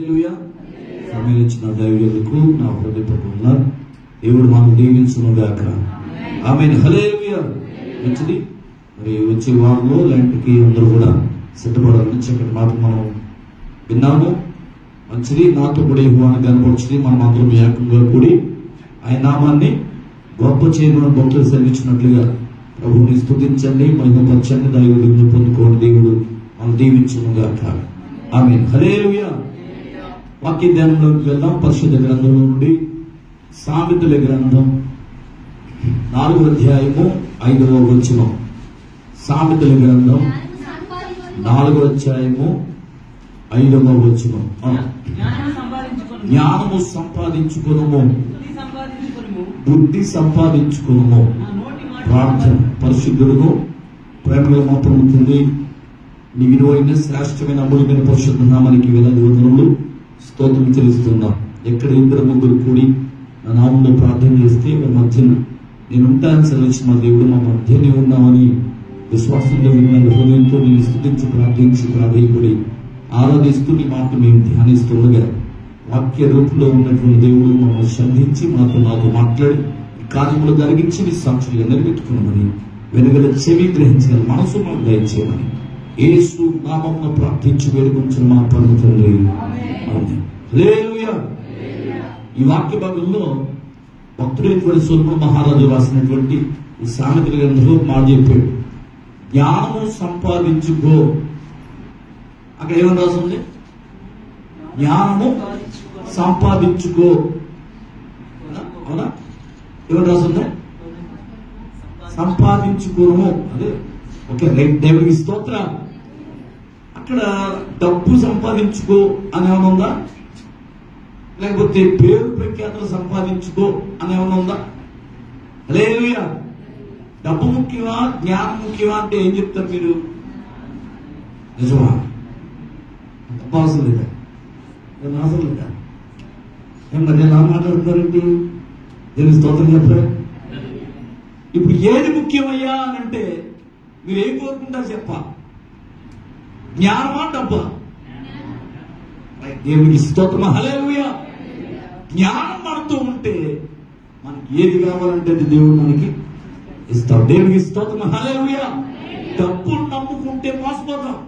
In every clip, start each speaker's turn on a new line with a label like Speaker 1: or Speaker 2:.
Speaker 1: సమయం ఇచ్చిన దైవజనులకు నా హృదయపూర్వక దేవుడు మనం దీవించును గాక. ఆమేన్. హల్లెలూయా. మంచిది. మరి వచ్చే వారంలో లాంటికి అందరూ కూడా సిద్ధపడాలని చక్కటి మాట మనం విన్నాము. మంచిది. నాతో కూడా యెహోవాను కనపరిచింది. మనం అందరం ఏకంగా కూడి ఆయన నామాన్ని గొప్ప చేయమని భక్తులు సెలవించినట్లుగా ప్రభువుని స్తుతించండి, మహిమపరచండి, దైవజనులు పొందుకోండి. దేవుడు మనం దీవించును గాక. ఆమేన్. హల్లెలూయా. వాక్య ధ్యానంలోకి వెళ్దాం. పరిశుద్ధ గ్రంథం నుండి సామెతల గ్రంథం 4వ అధ్యాయము 5వ వచనం. సామెతల గ్రంథం 4వ అధ్యాయము 5వ వచనం. జ్ఞానము సంపాదించుకును, బుద్ధి సంపాదించుకును. ప్రార్థన. పరిశుద్ధుడును ప్రేమగా మాత్రం తండ్రి, నీ విలువైన శ్రేష్టమైన అమూల్యమైన పరిశుద్ధ నామానికి వేలాది వందనములు స్తోత్రం చెల్లిస్తున్నాం. ఎక్కడ ఇద్దరు ముగ్గురు కూడి నా నామంలో ప్రార్థన చేస్తే మా మధ్యన నేను ఉంటానని సెలవించిన మా దేవుడు మా మధ్యనే ఉన్నామని విశ్వాసంలో విన్న హృదయంతో నేను స్తుతించి ప్రార్థించి ప్రాధాయపడి ఆరాధిస్తూ నీ మాట మేము ధ్యానిస్తుండగా వాక్య రూపంలో ఉన్నటువంటి దేవుడు మమ్మల్ని సంధించి నాతో మాట్లాడి ఈ కార్యములు జరిగించి నీ సాక్షులుగా నిలబెట్టుకున్నామని వెనుగల చెవి గ్రహించగల మనసు మాకు దయచేయమని యేసు నామమున ప్రార్థించి వేడుకొంచిన మా పరమ తండ్రి. హల్లెలూయా. ఈ వాక్య భాగంలో భక్తుడైనటువంటి సొలొమోను మహారాజు రాసినటువంటి ఈ సామెతల గ్రంథంలో మాట చెప్పాడు, జ్ఞానము సంపాదించుకో. అక్కడ ఏమని రాసింది? జ్ఞానము సంపాదించుకో. అవునా? ఏమని రాసింది? సంపాదించుకోను. అదే ఓకే, రైట్. దేవుడికి స్తోత్రం. అక్కడ డబ్బు సంపాదించుకో అని ఏమైనా ఉందా? లేకపోతే పేరు ప్రఖ్యాతలు సంపాదించుకో అని ఏమైనా ఉందా? హల్లెలూయా. డబ్బు ముఖ్యమా, జ్ఞానం ముఖ్యమా అంటే ఏం చెప్తారు మీరు? నిజమా? డబ్బు అవసరం లేదా? అవసరం లేదా? మరి ఎలా మాట్లాడుతున్నారండి? దేవుని స్తోత్రం చెప్పరా? ఇప్పుడు ఏది ముఖ్యమయ్యా అని అంటే మీరు ఏం కోరుకుంటారు చెప్ప? జ్ఞానమా, డబ్బా? దేవునికి స్తోత్రం. హల్లెలూయా. జ్ఞానం మనతో ఉంటే మనకి ఏది కావాలంటే అది దేవుడు మనకి ఇస్తాడు. దేవునికి స్తోత్రం. హల్లెలూయా. డబ్బులు నమ్ముకుంటే మోసపోతాం,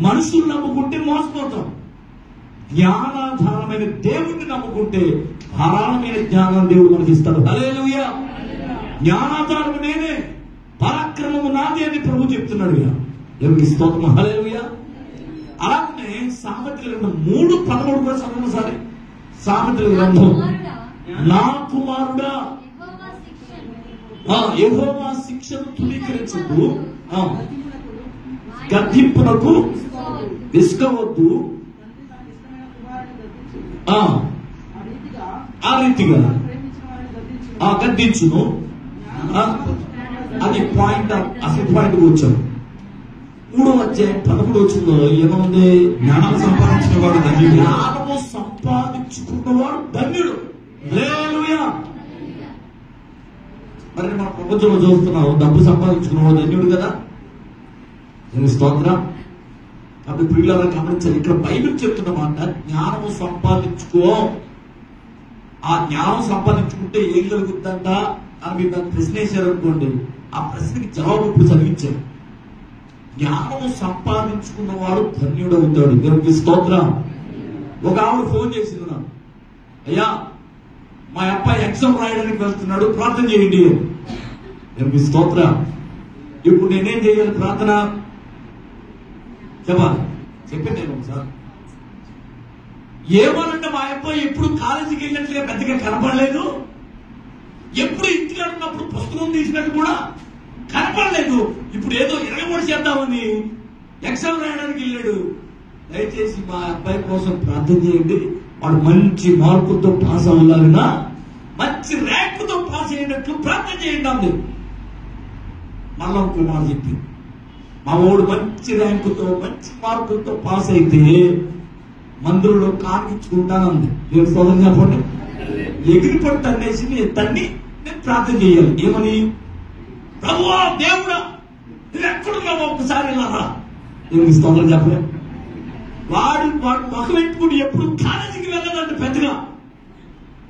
Speaker 1: మనుషులు నమ్ముకుంటే మోసపోతాం. జ్ఞానాధారమైన దేవుడిని నమ్ముకుంటే ధారాళమైన జ్ఞానం దేవుడు మనకి ఇస్తాడు. హల్లెలూయా. జ్ఞానాధారము నేనే, పరాక్రమము నాదే అని ప్రభు చెప్తున్నాడు. దేవునికి స్తోత్రం. హల్లెలూయా. అలాగే సామెతల గ్రంథం 3:13 కూడా చదవండి సారి. సామెతల గ్రంథం, నా కుమారుడా యెహోవా శిక్షను తునీకరించకు, గద్దింపునకు విసుకవద్దు. ఆ రీతిగా గద్దించును. అది పాయింట్. అసలు పాయింట్ కూర్చోను. 3వ అధ్యాయం 11వ వచనంలో ఏముంది? జ్ఞానం సంపాదించిన వాడు ధన్యుడు. జ్ఞానము సంపాదించుకున్నవాడు ధన్యుడు. హల్లెలూయా. మరి మన ప్రపంచంలో చూస్తున్నాం, డబ్బు సంపాదించుకున్నవాడు ధన్యుడు కదా. నేను స్తోత్రం. అప్పుడు పిల్లల గమనించాలి, ఇక్కడ బైబిల్ చెప్తున్నమాట జ్ఞానము సంపాదించుకో. ఆ జ్ఞానం సంపాదించుకుంటే ఏం కలుగుతుందంట అని మీరు నాకు ప్రశ్న వేశారు అనుకోండి, ఆ ప్రశ్నకి జవాబు ఇప్పుడు చదివించారు. జ్ఞానము సంపాదించుకున్నవాడు ధన్యుడు అవుతాడు. దేవునికి స్తోత్రం. ఒక ఆవిడ ఫోన్ చేసింది నాకు, అయ్యా మా అబ్బాయి ఎగ్జామ్ రాయడానికి వెళ్తున్నాడు, ప్రార్థన చేయండి. దేవునికి స్తోత్రం. ఇప్పుడు నేనేం చేయాలి? ప్రార్థన చెప్పాలి. చెప్పండి. నేను ఒకసారి ఏమనంటే మా అబ్బాయి ఎప్పుడు కాలేజీకి వెళ్ళినట్లుగా పెద్దగా కనపడలేదు, ఎప్పుడు ఇంటికి ఉన్నప్పుడు పుస్తకం తీసినట్టు కూడా కనపడలేదు. ఇప్పుడు ఏదో 23 చేద్దామని ఎగ్జామ్ రాయడానికి వెళ్ళాడు. దయచేసి మా అబ్బాయి కోసం ప్రార్థన చేయండి, వాడు మంచి మార్కులతో పాస్ అవ్వాలన్నా, మంచి ర్యాంకుతో పాస్ అయ్యేటట్లు ప్రార్థన చేయండి అంది. మళ్ళా కుమార్ చెప్పి, మా వాడు మంచి ర్యాంకుతో మంచి మార్కులతో పాస్ అయితే మందిరంలో కాకించుకుంటానంది. నేను సోదరు చెప్పండి, ఎగిరిపడి తన్నేసి తన్ని నేను ప్రార్థన చేయాలి. ఏమని? ప్రభువా దేవుడా నువ్వు ఎక్కడున్నావు, ఒక్కసారి ఇలా రా. దేవునికి స్తోత్రం చెప్పలే. వాడు ముఖం పెట్టుకుని ఎప్పుడు కాలేజీకి వెళ్ళదండి, పెద్దగా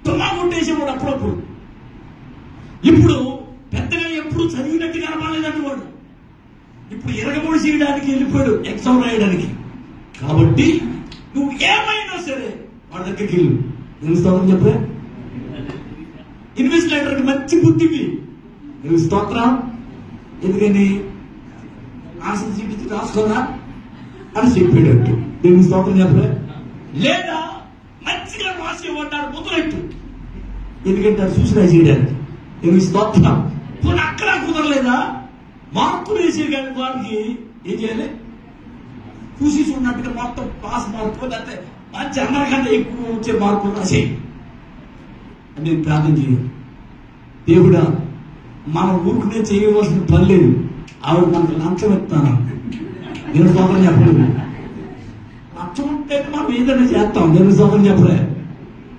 Speaker 1: తుమ్మా కొట్టేసేవాడు అప్పుడప్పుడు. ఇప్పుడు పెద్దగా ఎప్పుడు చదివినట్టు కనపడలేదండి వాడు. ఇప్పుడు ఎరగబడి చేయడానికి వెళ్ళిపోయాడు, ఎగ్జామ్ రాయడానికి. కాబట్టి నువ్వు ఏమైనా సరే వాడి దగ్గరికి వెళ్ళు. నేను స్తోత్రం చెప్పే ఇన్వెస్టిగేటర్కి మంచి బుద్ధివి, నువ్వు స్తోత్రం. ఎందుకని ఆన్సర్ చూపించి రాసుకోరా అని చెప్పేటట్టు నేను స్తోత్రం చెప్పలే. లేదా మంచిగా రాసేవాడు ముద్రట్టు, ఎందుకంటే అది చూసి రాసేయడానికి. నేను స్తోత్రం. ఇప్పుడు అక్కడ కుదరలేదా మార్కులు వేసే కానీ వాడికి ఏం చేయాలి? చూసి చూడనట్టుగా మొత్తం పాస్ మార్కులు లేకపోతే మంచి అందరికంటే ఎక్కువ వచ్చే మార్కులు రాసేయి అని నేను ప్రార్థన చేయాలి. దేవుడా, మనం ఊరుకునే చేయవలసిన పని లేదు, ఆవిడ మనకు లంచం ఇస్తాను. నేను స్తోత్రం చెప్పలేదు. లంచం ఉంటే మనం ఏదైనా చేస్తాం, నేను స్తోత్రం చెప్పలే.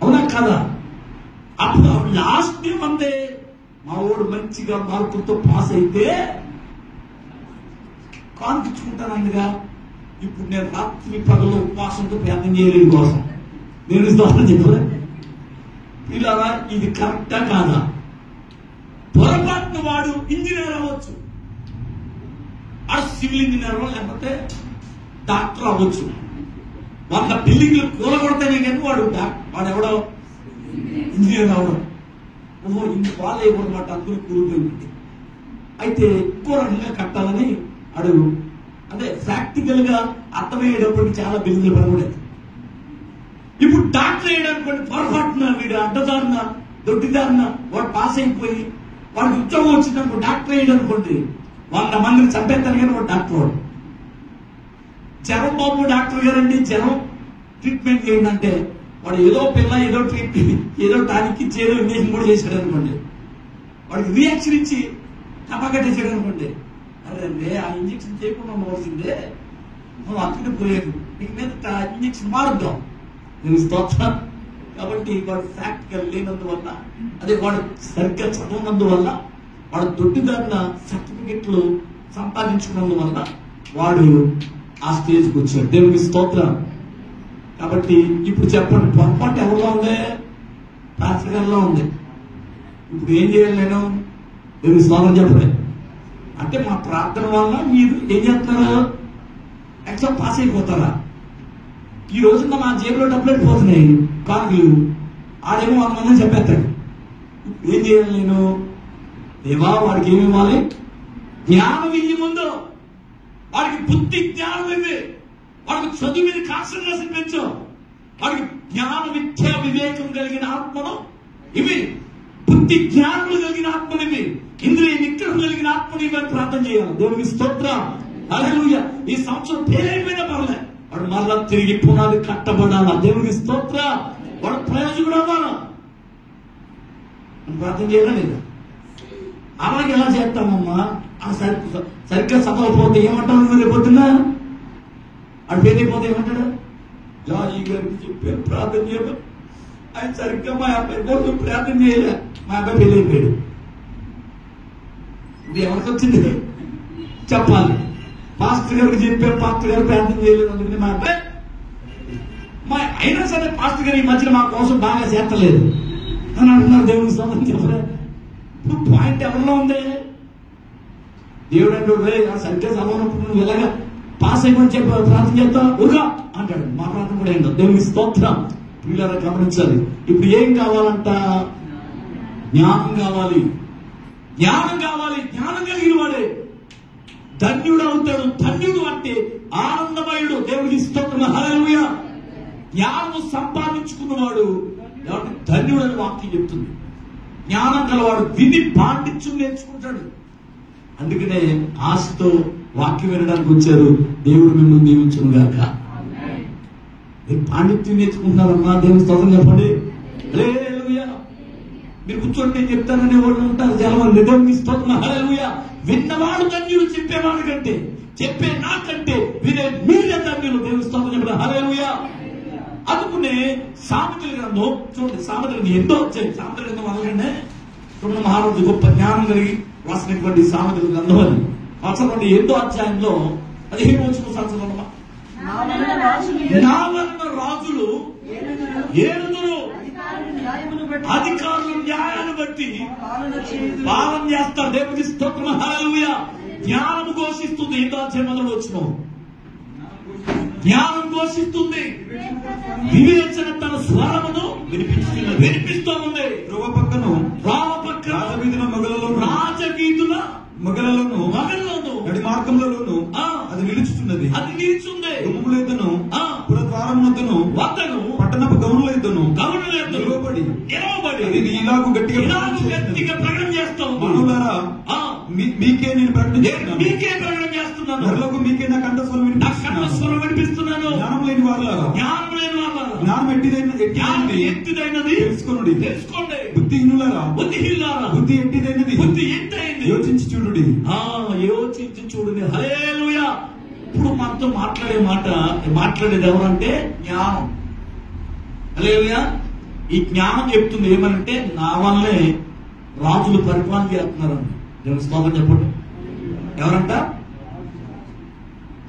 Speaker 1: అవునా కదా? అప్పుడు ఆవిడ లాస్ట్ ఏమందే, మా వాడు మంచిగా మార్కులతో పాస్ అయితే కాన్పించుకుంటానండిగా. ఇప్పుడు నేను రాత్రి పగలు ఉపవాసంతో ప్రయత్నం చేయలేని కోసం నేను స్తోత్రం చెప్పలే. ఇలా ఇది కరెక్టా కాదా? పొరపాటున వాడు ఇంజనీర్ అవ్వచ్చు, వాడు సివిల్ ఇంజనీర్ లేకపోతే డాక్టర్ అవ్వచ్చు. వాళ్ళ బిల్డింగ్లు కూలగొడతానే కానీ వాడెవడో ఇంజనీర్ అవడం. ఓహో, ఇంక వాళ్ళు ఏమన్నమాట అందులో కూలిపోయింది. అయితే ఎక్కువ రకంగా కట్టాలని అడుగు, అంటే ప్రాక్టికల్ గా అర్థమయ్యేటప్పటికి చాలా బిల్డింగ్లు పడకూడదు. ఇప్పుడు డాక్టర్ అయ్యాడనుకోండి, పొరపాటున వీడు అడ్డదారిన దొడ్డిదారిన వాడు పాస్ అయిపోయి వాడికి ఉద్యోగం వచ్చిందనుకో, డాక్టర్ అయ్యాడనుకోండి 100 మందిని చంపేస్తాను కానీ వాడు డాక్టర్ వాడు. జ్వరం బాబు డాక్టర్ గారండి జ్వరం ట్రీట్మెంట్ ఏంటంటే వాడు ఏదో పిల్ల ఏదో ట్రీట్మెంట్ ఏదో టానిక్ ఇచ్చి ఏదో ఇంజక్షన్ కూడా చేశాడు అనుకోండి, వాడికి రియాక్షన్ ఇచ్చి కట్టేసాడు అనుకోండి, అరే ఆ ఇంజక్షన్ చేయకుండా ఉండవలసిందే, మనం అక్కడికి పోయాడు, నీకు మీద ఇంజక్షన్ మారుద్దాం. నేను స్తోత్రం. కాబట్టి వాడు ప్రాక్టికల్ లేనందువల్ల, అదే వాడు సరిగ్గా చదవనందువల్ల, వాడు దొడ్డిదారిన సర్టిఫికెట్లు సంపాదించుకున్నందువల్ల వాడు ఆ స్టేజ్కి వచ్చాడు. దేవునికి స్తోత్రం. కాబట్టి ఇప్పుడు చెప్పండి, పొరపాటు ఎవరిలో ఉంది? పాస్టర్ గారిలో ఉంది. ఇప్పుడు ఏం చేయాలి? నేను దేవునికి స్తోత్రం చెప్పలే. అంటే మా ప్రార్థన వల్ల మీరు ఏం చేస్తున్నారు? ఎగ్జామ్ పాస్ అయిపోతారా? ఈ రోజున మా జేబులో డబ్బులు వెళ్ళిపోతున్నాయి, కాకులు. ఆడేమో 100 మందిని చెప్పేస్తాడు. ఏం చేయాలి నేను? దేవా, వాడికి ఏమి ఇవ్వాలి? జ్ఞానం ఇయ్యి ముందు. వాడికి బుద్ధి జ్ఞానం ఇవ్వి. వాడికి చదువు మీద కాన్సన్ట్రేషన్ పెంచు. వాడికి జ్ఞాన విద్యా వివేకం కలిగిన ఆత్మను ఇవి, బుద్ధి జ్ఞానములు కలిగిన ఆత్మను ఇవి, ఇంద్రియ నిగ్రహం కలిగిన ఆత్మను ఇవి అని ప్రార్థన చేయాలి. దేవునికి స్తోత్రం. హల్లెలూయా. ఈ సంవత్సరం పేరైపోయినా పర్లే, వాడు మరలా తిరిగి పునాది కట్టబడాలా. దేవునికి స్తోత్రం. వాడు ప్రయోజకుడు అవ్వాలా. ప్రార్థన చేయాలా లేదా? అలాగే ఎలా చేస్తామమ్మా? సరిగ్గా చదవకపోతే ఏమంటావు? రేపు పొద్దున్నా వాడు పేరైపోతే ఏమంటాడు? జాజీ గారికి చెప్పారు ప్రార్థన చేయమని, ఆయన సరిగ్గా మా అబ్బాయి కోసం ప్రార్థన చేయలే, మా అబ్బాయి పెళ్ళైపోయాడు. ఇది ఎవరికి వచ్చింది చెప్పాలి. పాస్టర్ గారికి చెప్పారు, పాస్టర్ గారు ప్రార్థన చేయలేదు, అందుకని మా అబ్బాయి అయినా సరే పాస్టర్ గారు ఈ మధ్యన మా కోసం బాగా చేస్తలేదు అని అంటున్నారు. దేవుని స్తోత్రం చెప్పలే. ఇప్పుడు పాయింట్ ఎవరిలో ఉంది? దేవుడు అంటాడు, సరిగ్గా చదవనప్పుడు నువ్వు ఎలాగా పాస్ అయిపోయి చెప్పి ప్రార్థన చేస్తా ఉగా అంటాడు. మా ప్రార్థన కూడా ఏంటో. దేవుని స్తోత్రం. పిల్లలు గమనించాలి. ఇప్పుడు ఏం కావాలంట? జ్ఞానం కావాలి. జ్ఞానం కావాలి. జ్ఞానం కలిగిన వాడే ధన్యుడు అవుతాడు. ధన్యుడు అంటే ఆనందమయుడు. దేవుడికి స్తోత్రం. హల్లెలూయా. జ్ఞానము సంపాదించుకున్నవాడు ధన్యుడు అని వాక్యం చెప్తుంది. జ్ఞానం గలవాడు విని పాండిత్యం నేర్చుకుంటాడు. అందుకనే ఆశతో వాక్యం వినడానికి వచ్చారు. దేవుడు మిమ్మల్ని దీవించును గాక. మీరు పాండిత్యం నేర్చుకుంటున్నారమ్మా. దేవుని స్తోత్రం చెప్పండి. హల్లెలూయా. మీరు కూర్చోండి, నేను చెప్తాననే వాళ్ళు ఉంటారు చాలా మంది. దేవుని స్తోత్రం. హల్లెలూయా. విన్నవాడు ధన్యుడు, చెప్పేవాడు కంటే, చెప్పే నాకంటే వినే మీరే ధన్యులు. దేవుని స్తోత్రం చెప్పండి. హల్లెలూయా. అందుకునే సామెతల గ్రంథం చూడండి. సామెతలు ఎంతో వచ్చాయి. సామెతల గ్రంథం వల్లనే చూడండి, మహారాజు గొప్ప జ్ఞానం కలిగి రాసినటువంటి సామెతల గ్రంథం అని. చదవండి. 8వ అధ్యాయంలో 15వ వచనం చదవండి. నా వలన రాజులు ఏలుదురు, అధికారులు న్యాయాన్ని బట్టి పాలన చేస్తారు. దేవునికి స్తోత్రం. హల్లెలూయా. జ్ఞానం ఘోషిస్తుంది. ఇందాక మొదలు వచ్చిన జ్ఞానం ఘోషిస్తుంది. వివేచన తన స్వరమును వినిపిస్తూ ఉంది.
Speaker 2: ధ్రువ పక్కను
Speaker 1: రాజవీధుల మొగలలోను
Speaker 2: నడి మార్గంలోను అది నిలుచుతున్నది. గుమ్మముల ఎద్దును పురద్వారమునొద్దను పట్టణపు గౌనుల ఎద్దును నిలవబడి ఇలాగూ గట్టిగా ప్రకటన చేస్తాం. మనులారా మీకే నేను ప్రకటన చేస్తున్నాను. నరులకు మీకే నా కంఠస్వరం వినిపిస్తున్నాను. జ్ఞానం లేని వాళ్ళారా జ్ఞానం ఎట్టిదైనది తెలుసుకోండి. బుద్ధిహీనులారా బుద్ధి ఎట్టిదైనది యోచించి చూడుడి.
Speaker 1: యోచించి చూడండి. హల్లెలూయా. ఇప్పుడు మనతో మాట్లాడేది ఎవరంటే జ్ఞానం. హల్లెలూయా. ఈ జ్ఞానం చెప్తుంది ఏమనంటే నా వల్లే రాజులు పరిపాలన చేస్తున్నారండి. దేవుని స్తోత్రం చెప్పండి. ఎవరంట?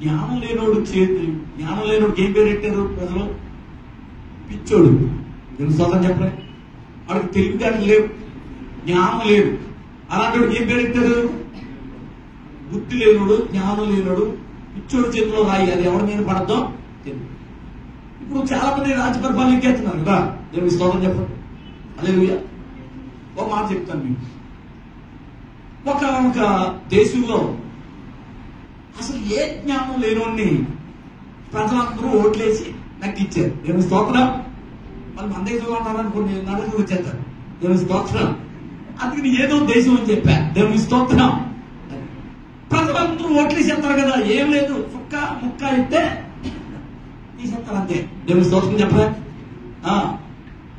Speaker 1: జ్ఞానం లేనోడికి ఏం పేరు పెట్టారు ప్రజలు? పిచ్చోడు. దేవుని స్తోత్రం చెప్పండి. వాడికి తెలివితేటలు లేవు, జ్ఞానం లేదు. అలాంటి ఏం పేరు పెట్టారు? బుద్ధి లేనుడు, జ్ఞానం లేనుడు, పిచ్చోడు చేతిలో రాయి. అది ఎవరి మీద పడద్దో తెలియదు. ఇప్పుడు చాలా మంది రాజ్య పరిపాలన ఎక్కేస్తున్నారు కదా. దేవుని స్తోత్రం చెప్పండి. హల్లెలూయా. ఒక మాట చెప్తాను మీకు. ఒక దేశంలో అసలు ఏ జ్ఞానం లేనోడిని ప్రజలందరూ ఓట్లేసి నక్కిచ్చారు. దేవుని స్తోత్రం. మరి మన దేశంలో ఉన్నారనుకోండి, నలుగురు వచ్చేస్తారు. దేవుని స్తోత్రం. అందుకని ఏదో దేశం అని చెప్పా. దేవుని స్తోత్రం. ప్రజలందరూ ఓట్లేసేస్తారు కదా. ఏం లేదు, ముక్క అయితే తీసేస్తారు అంతే. దేవుని స్తోత్రం చెప్పరా.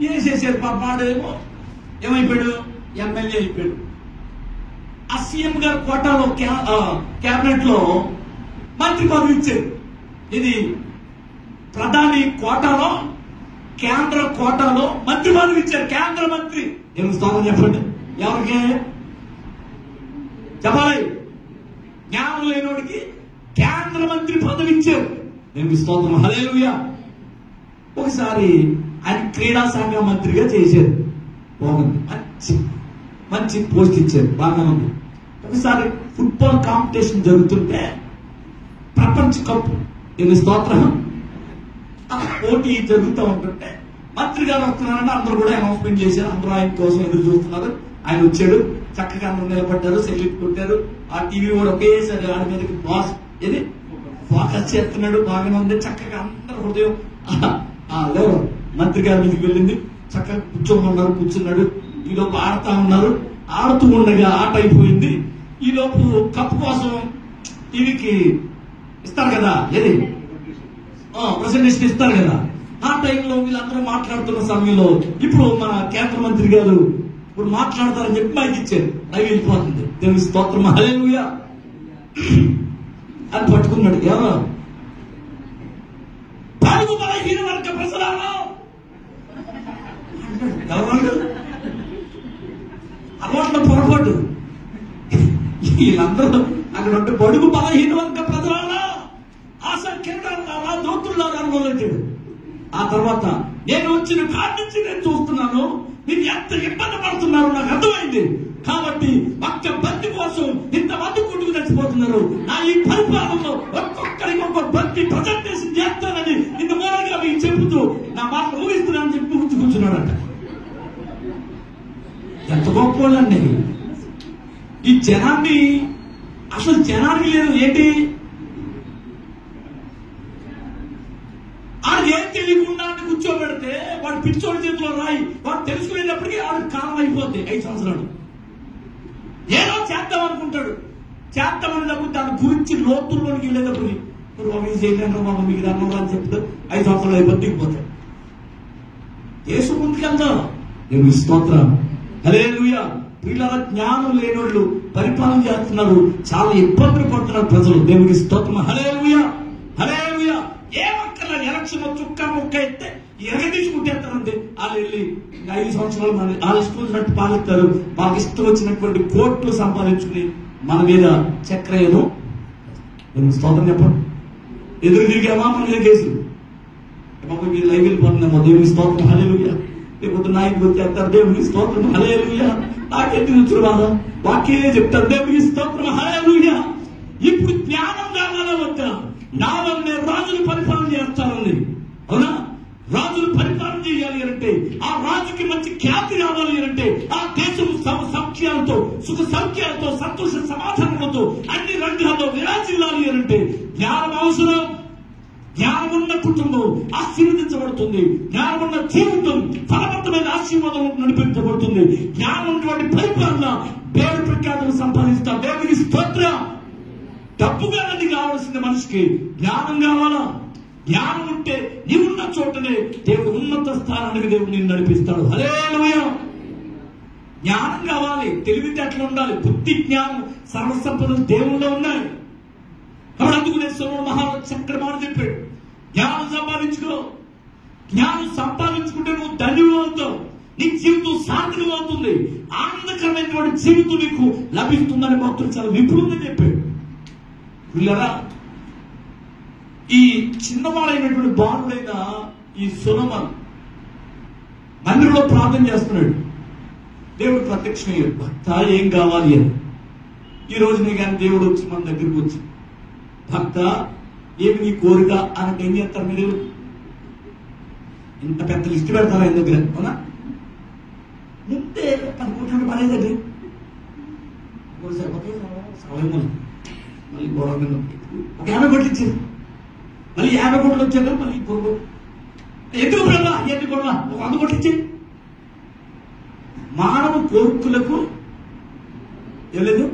Speaker 1: ఏం చేశారు? పాపాడేమో ఏమైపోయాడు? ఎమ్మెల్యే అయిపోయాడు. ఆ సీఎం గారు కోటాలో క్యాబినెట్ లో మంత్రి పదవి ఇచ్చారు. ఇది ప్రధాని కోటాలో, కేంద్ర కోటాలో మంత్రి పదవి ఇచ్చారు. కేంద్ర మంత్రి. దేవుని స్తోత్రం చెప్పండి. ఎవరికి చెప్పాలి? జ్ఞానం లేనోడికి కేంద్ర మంత్రి పదవి ఇచ్చారు. దేవుని స్తోత్రం. హల్లెలూయా. ఒకసారి ఆయన క్రీడా శాఖ మంత్రిగా చేశారు. బాగుంది, మంచి పోస్ట్ ఇచ్చారు, బాగా ఉంది. ఒకసారి ఫుట్బాల్ కాంపిటీషన్ జరుగుతుంటే ప్రపంచ కప్, దీని స్తోత్రం, ఆ పోటీ జరుగుతూ ఉంటుంటే మంత్రి గారు వస్తున్నారంటే అందరూ కూడా అనౌన్స్మెంట్ చేశారు. అందరూ ఆయన కోసం ఎదురు చూస్తున్నారు. ఆయన వచ్చాడు, చక్కగా అందరూ నిలబడ్డారు, సెల్యూట్ కొట్టారు. ఆ టీవీ కూడా ఒకేసారి ఆడి మీదకి ఫోకస్ చేస్తున్నాడు. బాగానే ఉంది. చక్కగా అందరూ హృదయం లేవు. మంత్రి గారి మీదకి వెళ్ళింది. చక్కగా కూర్చున్నాడు. ఈలోపు ఆడుతూ ఉన్నారు. ఆడుతూ ఉండగా ఆట అయిపోయింది. ఈలోపు కప్పు కోసం టీవీకి ఇస్తారు కదా, ఏది ప్రెజెంటేషన్ ఇస్తారు కదా. ఆ టైంలో వీళ్ళందరూ మాట్లాడుతున్న సమయంలో ఇప్పుడు మన కేంద్ర మంత్రి గారు ఇప్పుడు మాట్లాడతారని చెప్పి మైక్ ఇచ్చారు. లైవ్ వెళ్ళిపోతుంది. దేవుని స్తోత్రం. హల్లెలూయా. అని పట్టుకున్నాడు. ఎవరో బడుగు బలహీన వర్గ ప్రజలారా ఎవరు? అలవాట్ల పొరపాటు. వీళ్ళందరూ అక్కడ ఉంటే బడుగు బలహీన వర్గ ప్రజలారా, ఆసక్తిలారా, దోతులారా అని మొదలెట్టాడు. ఆ తర్వాత నేను వచ్చిన కాడి నుంచి నేను చూస్తున్నాను, మీరు ఎంత ఇబ్బంది పడుతున్నారు నాకు అర్థమైంది. కాబట్టి ఒక్క బంతి కోసం ఇంతమంది కొట్టుకు చచ్చిపోతున్నారు. నా ఈ పరిపాలనలో ఒక్కొక్కరికి ఒక్కొక్క బంతి ప్రజెంటేషన్ చేస్తానని ఇంత మూలంగా మీకు చెబుతూ నా మాట ఊహిస్తున్నానని చెప్పి కూర్చున్నాడంట. ఎంత గొప్ప వాళ్ళండి. ఈ జనాన్ని అసలు జనానికి లేదు ఏంటి, ఆడు ఏం తెలియకుండా కూర్చోబెడితే వాడు పిచ్చోడి చేతిలో రాయి, వాడు తెలుసుకునేటప్పటికీ ఆడు కాలం అయిపోద్ది. 5 సంవత్సరాలు ఏదో చేద్దాం అనుకుంటాడు. చేద్దామనేటప్పుడు దాని గురించి లోతుల్లోనికి వెళ్ళేటప్పుడు మీకు అన్నదా అని చెప్తే 5 సంవత్సరాలు అయిపోతే దిగిపోతాడు. దేశం ముందుకెళ్తాం. దేవుని స్తోత్రం. హల్లెలూయా. వీళ్ళ జ్ఞానం లేనోళ్ళు పరిపాలన చేస్తున్నారు. చాలా ఇబ్బందులు పడుతున్నారు ప్రజలు. దేవునికి స్తోత్రం. హల్లెలూయా. హల్లెలూయా. ఏమక్కర్లా, ఎలక్షన్ చుక్క ముక్క అయితే ఎరగదీసుకుంటేస్తారంటే వాళ్ళు వెళ్ళి 5 సంవత్సరాలు మన వాళ్ళు ఇష్టం వచ్చినట్టు పాలిస్తారు. వాళ్ళకి ఇష్టం వచ్చినటువంటి కోట్లు సంపాదించుకుని మన మీద చక్రయ్యను. దేవునికి స్తోత్రం చెప్పండి. ఎదురు తిరిగామా మన మీద కేసులు. బాబు మీరు లైవ్ వెళ్ళిపోతున్నామో దేవుని స్తోత్రం హల్లెలూయా. లేకపోతే నాయకులు వచ్చేస్తారు దేవుని స్తోత్రం హల్లెలూయా. నాకేంటి వచ్చుడు బాధ? వాక్యమే చెప్తారు దేవుని స్తోత్రం హల్లెలూయా. ఇప్పుడు జ్ఞానం కావాలా వద్దా? జ్ఞానం రాజులు పరిపాలన చేస్తారండి, అవునా? రాజులు పరిపాలన చేయాలి అంటే, ఆ రాజుకి మంచి ఖ్యాతి రావాలి అంటే, ఆ దేశం సౌఖ్యాలతో సుఖ సౌఖ్యాలతో సంతోష సమాధానాలతో అన్ని రంగాల్లో విరాజిల్లాలి అంటే జ్ఞానం అవసరం. జ్ఞానమున్న కుటుంబం ఆశీర్వదించబడుతుంది. జ్ఞానమున్న జీవితం ఫలవంతమైన ఆశీర్వాదం నడిపించబడుతుంది. జ్ఞానం ఉన్నటువంటి పరిపాలన పేరు ప్రఖ్యాతులు సంపాదిస్తారు. దేవునికి స్తోత్రం. డబ్బుగా అది కావాల్సిన మనిషికి జ్ఞానం కావాలా? జ్ఞానం ఉంటే నీవున్న చోటనే దేవుడు ఉన్నత స్థానానికి దేవుడు నిన్ను నడిపిస్తాడు. హల్లెలూయా. జ్ఞానం కావాలి, తెలివితేటలు ఉండాలి, బుద్ధి జ్ఞానం సర్వసంపదలు దేవుల్లో ఉన్నాయి. కాబట్టి అందుకు నేను సొలొమోను మహారాజు చక్కటి మాట చెప్పాడు, జ్ఞానం సంపాదించుకో. జ్ఞానం సంపాదించుకుంటే నువ్వు ధన్యుడు అవుతావు, నీ జీవితం సార్థకం అవుతుంది, ఆనందకరమైనటువంటి జీవితం నీకు లభిస్తుందని భక్తులు చాలా విపులంగా చెప్పాడు. వీళ్ళరా ఈ చిన్నవాడైనటువంటి బాలుడైన ఈ సొలొమోను మందిరంలో ప్రార్థన చేస్తున్నాడు. దేవుడు ప్రత్యక్షమయ్యాడు, భక్త ఏం కావాలి అని. ఈ రోజు నీ కానీ దేవుడు వచ్చి మన దగ్గరికి వచ్చి, భక్త ఏమి నీ కోరిక అని ఏం చేస్తారు మీరు? ఇంత పెద్ద లిస్ట్ పెడతారా ఆయన దగ్గర? అవునా? ముందే 10 కోట్ల పడేదండి. మళ్ళీ గొడవ మీద ఒక 50 కోట్లు ఇచ్చారు, మళ్ళీ 50 కోట్లు వచ్చాక మళ్ళీ ఎందుకు బ్రహ్మ ఎన్ని గొడవ? ఒక 100 కోట్లు ఇచ్చి మానవ కోరికలకు వెళ్ళదు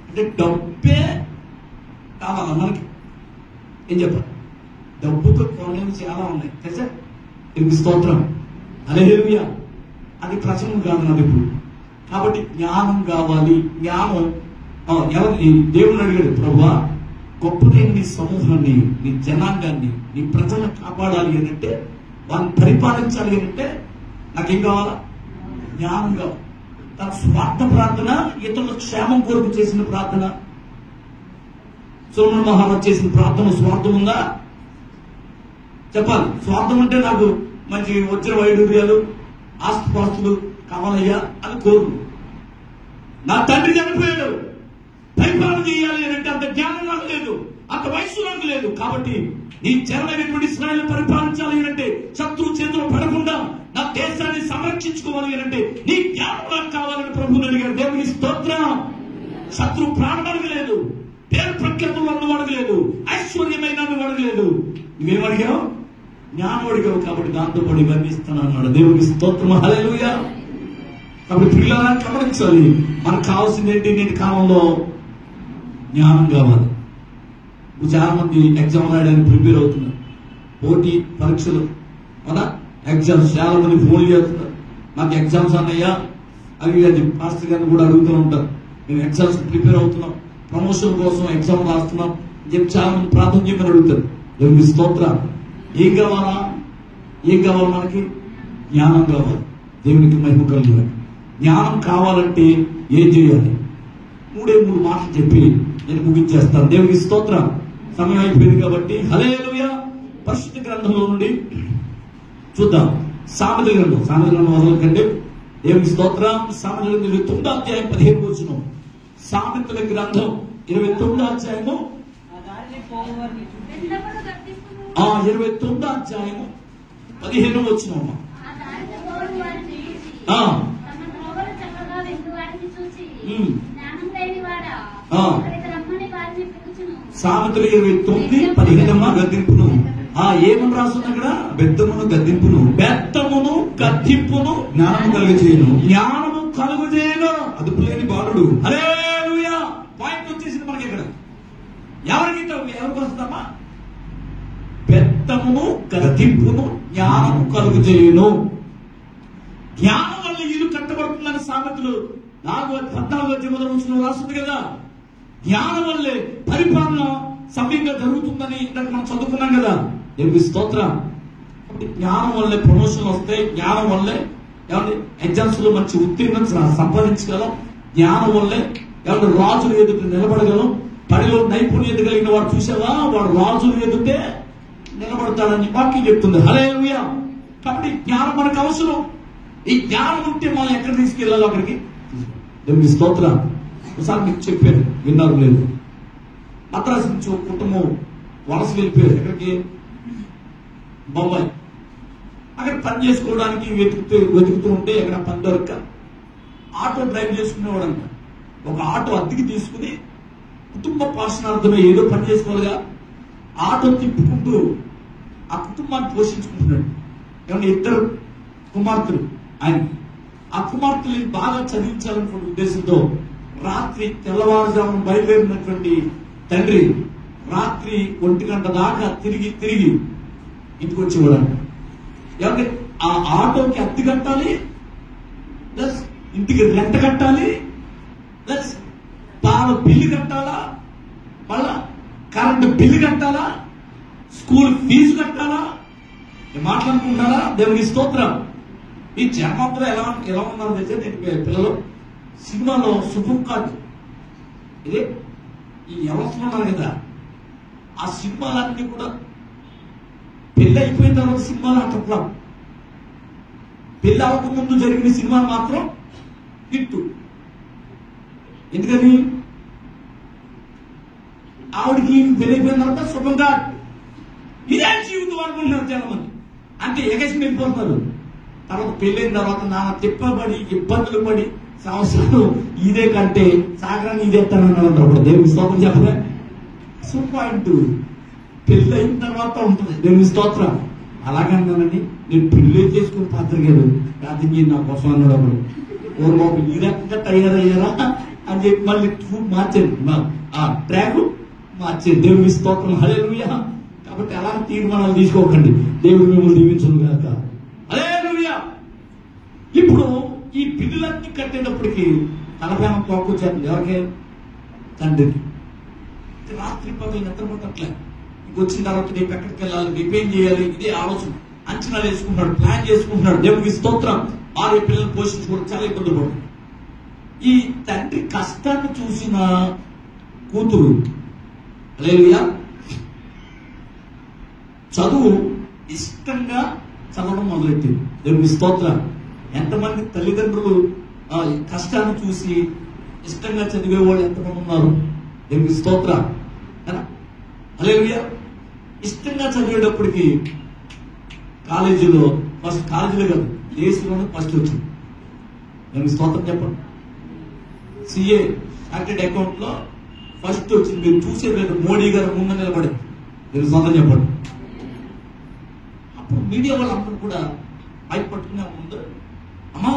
Speaker 1: అంటే డబ్బే కావాలా మనకి? ఏం చెప్పాలి? డబ్బుతో కొనలేని చాలా ఉన్నాయి కదా. ఎందుకు స్తోత్రం హల్లెలూయా. అది ప్రసంగం కాదు నాది ఇప్పుడు. కాబట్టి జ్ఞానం కావాలి. జ్ఞానం ఎవరిని దేవుని అడిగాడు, ప్రభువా గొప్పదైన నీ సమూహాన్ని, నీ జనాంగాన్ని, నీ ప్రజలను కాపాడాలి అని అంటే, వాళ్ళని పరిపాలించాలి అని అంటే నాకేం కావాలా? జ్ఞానం కావాలి. తన స్వార్థ ప్రార్థన, ఇతరుల క్షేమం కొరకు చేసిన ప్రార్థన. సొలొమోను మహారాజు చేసిన ప్రార్థన స్వార్థం ఉందా? చెప్పాలి. స్వార్థం అంటే నాకు మంచి వజ్ర వైడూర్యాలు ఆస్తిపాస్తులు కావాలయ్యా అని కోరు. నా తండ్రి చనిపోయాడు, పరిపాలన చేయాలి అని అంటే అంత జ్ఞానం నాకు లేదు, అంత వయసు నాకు లేదు. కాబట్టి నీ జనమైనటువంటి ఇశ్రాయేలు పరిపాలించాలి అంటే, శత్రువు చేతిలో పడకుండా నా దేశాన్ని సంరక్షించుకోవాలి అంటే నీ జ్ఞానం నాకు కావాలని ప్రభువుని అడిగారు. దేవుని స్తోత్రం. శత్రువు ప్రాణం అడగలేదు, పేరు ప్రఖ్యాతులు అన్ను అడగలేదు, ఐశ్వర్యమైన అడగలేదు. నువ్వేమడిగావు? జ్ఞానం అడిగావు. కాబట్టి దాంతో పాటు ఇవన్నీ ఇస్తాను అన్నాడు. దేవుని స్తోత్రం హల్లెలూయా. కాబట్టి పిల్లలా గమనించాలి, మనకు కావాల్సింది ఏంటి? నేటి కాలంలో జ్ఞానం కావాలి. చాలా మంది ఎగ్జామ్ రాయడానికి ప్రిపేర్ అవుతున్నారు, పోటీ పరీక్షలు, అవునా? ఎగ్జామ్స్ చాలా మంది ఫోన్ చేస్తున్నారు, నాకు ఎగ్జామ్స్ అన్నయ్యా అవి అది. మాస్టర్ గారిని కూడా అడుగుతూ ఉంటారు, మేము ఎగ్జామ్స్ ప్రిపేర్ అవుతున్నాం, ప్రమోషన్ కోసం ఎగ్జామ్ రాస్తున్నాం చెప్పి చాలా మంది ప్రార్థన చేయమని అడుగుతారు. దేవుని స్తోత్రం. ఏం కావాలా? ఏం కావాలి మనకి? జ్ఞానం కావాలి. దేవునికి మహిమ కలుగుతుంది. జ్ఞానం కావాలంటే ఏం చేయాలి? 3 మాటలు చెప్పి నేను ముగించేస్తాను. దేవునికి స్తోత్రం. సమయం అయిపోయింది కాబట్టి హల్లెలూయా. పరిశుద్ధ గ్రంథంలో నుండి చూద్దాం. సామెతల గ్రంథం మొదలుకండి. దేవునికి స్తోత్రం. సామెతల గ్రంథం 29వ అధ్యాయం 15వ వచనం. సామెతల గ్రంథం 29వ అధ్యాయము 29వ అధ్యాయము 15వ వచనం. సామెతలు 29:15 గద్దింపును. ఏమని రాస్తుంది అక్కడ? బెత్తమును గద్దింపును, బెత్తమును గద్దింపును జ్ఞానము కలుగజేయును, జ్ఞానము కలుగజేయును. అదుపు లేని బాలుడు. హల్లెలూయా. పాయింట్ వచ్చేసింది మనకి ఇక్కడ. ఎవరికి వస్తామా? బెత్తమును గద్దింపును జ్ఞానము కలుగజేయును. జ్ఞానం వల్ల ఇల్లు కట్టబడుతుందని సామెతలు 4:14 రాస్తుంది కదా. జ్ఞానం వల్లే పరిపాలన సవ్యంగా జరుగుతుందని ఇంతకు మనం చదువుకున్నాం కదా. దేవుని స్తోత్రం. కాబట్టి జ్ఞానం వల్లే ప్రమోషన్లు వస్తాయి, జ్ఞానం వల్లే ఏమంటే ఎగ్జామ్స్ లో మంచి ఉత్తీర్ణత సంపాదించగలం, జ్ఞానం వల్లే ఏమంటే రాజులు ఎదుట నిలబడగలం, పనిలో నైపుణ్యత కలిగిన వాడు చూసావా, వాడు రాజులు ఎదుటే నిలబడతాడని వాక్యం చెప్తుంది. హల్లెలూయా. కాబట్టి జ్ఞానం మనకు అవసరం. ఈ జ్ఞానం ఉంటే మనం ఎక్కడ తీసుకెళ్ళాలో అక్కడికి. దేవుని స్తోత్రం. ఒకసారి మీకు చెప్పాను, విన్నారు లేదు. మద్రాసు నుంచి ఒక కుటుంబం వలస వెళ్ళిపోయారు. ఎక్కడికి? బొంబాయి. అక్కడ పని చేసుకోవడానికి వెతుకుతూ ఉంటే ఎక్కడ పని దొరక్క ఆటో డ్రైవ్ చేసుకునేవాడంట. ఒక ఆటో అద్దెకి తీసుకుని కుటుంబ పోషణార్థమే ఏదో పని చేసుకోవాలిగా ఆటో తిప్పుకుంటూ ఆ కుటుంబాన్ని పోషించుకుంటున్నాడు. ఏమన్నా 2 కుమార్తెలు ఆయన. ఆ కుమార్తెని బాగా చదివించాలనుకున్న ఉద్దేశంతో రాత్రి తెల్లవారుజామున బయలుదేరినటువంటి తండ్రి రాత్రి 1 గంట దాకా తిరిగి ఇంటికి వచ్చేవాడంట. ఏమంటే ఆ ఆటోకి అద్దె కట్టాలి, ప్లస్ ఇంటికి రెంట కట్టాలి, ప్లస్ పాల బిల్లు కట్టాలా, మళ్ళా కరెంటు బిల్లు కట్టాలా, స్కూల్ ఫీజు కట్టాలా. మాట్లాడుకుంటారా? దేవుని స్తోత్రం. ఈ జన్మంలో ఎలా ఉన్నారో తెలిసే నేను పిల్లలు సినిమాలో సుప్రీం కోర్టు ఇదే ఈ వ్యవస్థలో ఉన్నారు కదా, ఆ సినిమాలన్నీ కూడా పెళ్లి అయిపోయిన తర్వాత సినిమాలు అంటాం. పెళ్లి అవ్వక ముందు జరిగిన సినిమాలు మాత్రం హిట్టు. ఎందుకని? ఆవిడికి పెళ్లి అయిపోయిన తర్వాత సుప్రీం కోర్టు ఇదే జీవితం అనుకుంటున్నారు చాలా మంది. అంటే ఎగసి వెళ్ళిపోతున్నారు. తర్వాత పెళ్ళైన తర్వాత నాన్న తిప్పబడి ఇబ్బందులు పడి సంవత్సరాలు ఇదే కంటే సాగరాన్ని ఇదే ఎత్తానన్నారు. దేవుని స్తోత్రం చెప్పలే. పాయింట్ పెళ్లి అయిన తర్వాత ఉంటుంది. దేవుని స్తోత్రం. అలాగన్నానండి, నేను పెళ్లి చేసుకుని పాత్రగారు రాత్రి నా కోసం అన్నాడు. అప్పుడు ఓరు బాబు ఈ రకంగా తయారయ్యారా అని చెప్పి మళ్ళీ మార్చారు, ఆ ట్రాక్ మార్చారు. దేవుని స్తోత్రం. హల్లెలూయా. కాబట్టి అలాంటి తీర్మానాలు తీసుకోకండి. దేవుడు మిమ్మల్ని దీవించును గాక. హల్లెలూయా. ఇప్పుడు ఈ బిల్లులన్నీ కట్టేటప్పటికి తలపేమ కోపం చేస్తుంది. ఎవరికి? తండ్రికి. రాత్రి పగలు నిద్రపోతట్లే. వచ్చిన తర్వాత రేపు ఎక్కడికి వెళ్ళాలి, రేపు ఏం చేయాలి, ఇదే ఆలోచన. అంచనాలు వేసుకుంటున్నాడు, ప్లాన్ చేసుకుంటున్నాడు. దేవునికి స్తోత్రం. 6 పిల్లలు పోషించుకోవడం చాలా ఇబ్బంది పడుతుంది. ఈ తండ్రి కష్టాన్ని చూసిన కూతురు హల్లెలూయా చదువు ఇష్టంగా చదవడం మొదలెట్టింది. దేవుని స్తోత్రం. ఎంతమంది తల్లిదండ్రులు కష్టాన్ని చూసి ఇష్టంగా చదివే వాళ్ళు ఎంతమంది ఉన్నారు? దేవుని స్తోత్రం. హల్లెలూయా. ఇష్టంగా చదివేటప్పటికి కాలేజీలో ఫస్ట్, కాలేజీలో కాదు దేశంలోనే ఫస్ట్ వచ్చింది. దేవుని స్తోత్రం చెప్పండి. CA చార్టెడ్ అకౌంట్ లో ఫస్ట్ వచ్చింది. మీరు చూసేది మోడీ గారు ముందు నిలబడి. దేవుని స్తోత్రం చెప్పండి. అప్పుడు మీడియా వాళ్ళందరూ కూడా మైక్ పట్టుకునే ముందు, అమ్మా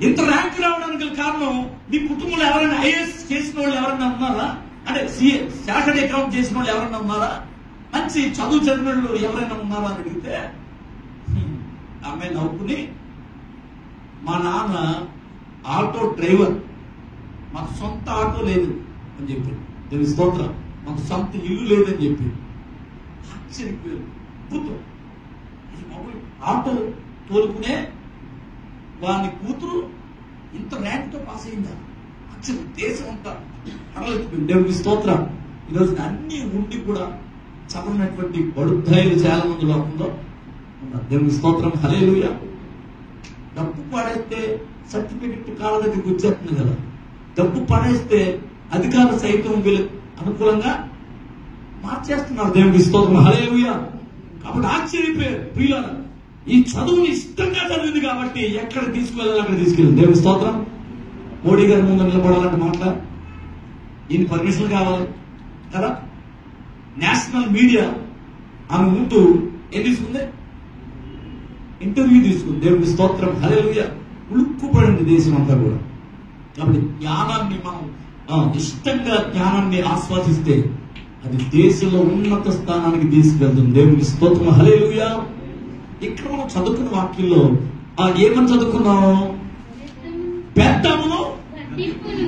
Speaker 1: ఇంత ర్యాంక్ రావడానికి కారణం మీ కుటుంబంలో ఎవరైనా IAS చేసిన వాళ్ళు ఎవరైనా ఉన్నారా? అంటే CA చార్టెడ్ అకౌంట్ చేసిన వాళ్ళు ఎవరైనా ఉన్నారా? మంచి చదువు చదివిన వాళ్ళు ఎవరైనా ఉన్నారా అని అడిగితే అమ్మాయి నవ్వుకుని, మా నాన్న ఆటో డ్రైవర్, మాకు సొంత ఆటో లేదు అని చెప్పింది. దేవుని స్తోత్రం. మాకు సొంత ఇల్లు లేదని చెప్పి ఆశ్చర్యపోయారు. అద్భుతం. ఆటో తోలుకునే వాని కూతురు ఇంత ర్యాంక్ తో పాస్ అయిందా? అసలు దేశం అంతా కడలెత్తిపోయింది. దేవుని స్తోత్రం. ఈరోజు అన్ని ఉండి కూడా చదవనటువంటి బడుద్దాయిలు చాలా మంది లోకంలో ఉన్నారు. దేవుని స్తోత్రం. హల్లెలూయా. డబ్బు పడేస్తే సర్టిఫికెట్ కాళ్ళ దగ్గరికి వచ్చేస్తుంది కదా. డబ్బు పడేస్తే అధికారులు సైతం వీళ్ళకి అనుకూలంగా మార్చేస్తున్నారు. దేవుని స్తోత్రం. హల్లెలూయా. కాబట్టి ఆశ్చర్యపోయారు ప్రియులారా. ఈ చదువుని ఇష్టంగా చదివింది కాబట్టి ఎక్కడ తీసుకువెళ్ళాలి అక్కడ తీసుకెళ్ళింది. దేవుని స్తోత్రం. మోడీ గారి ముందు నిలబడాలంటే మాట్లా ఈయన పర్మిషన్ కావాలి కదా. నేషనల్ మీడియా ఆమె ముందు ఏం తీసుకుంది? ఇంటర్వ్యూ తీసుకుంది. దేవుని స్తోత్రం. హల్లెలూయా. ఉలుక్కుపడింది దేశం అంతా కూడా. కాబట్టి జ్ఞానాన్ని మనం ఇష్టంగా జ్ఞానాన్ని ఆస్వాదిస్తే అది దేశంలో ఉన్నత స్థానానికి తీసుకెళ్తుంది. దేవుని స్తోత్రం. హల్లెలూయా. ఇక్కడ మనం చదువుకున్న వాక్యంలో ఏమని చదువుకున్నాం? పెద్దమును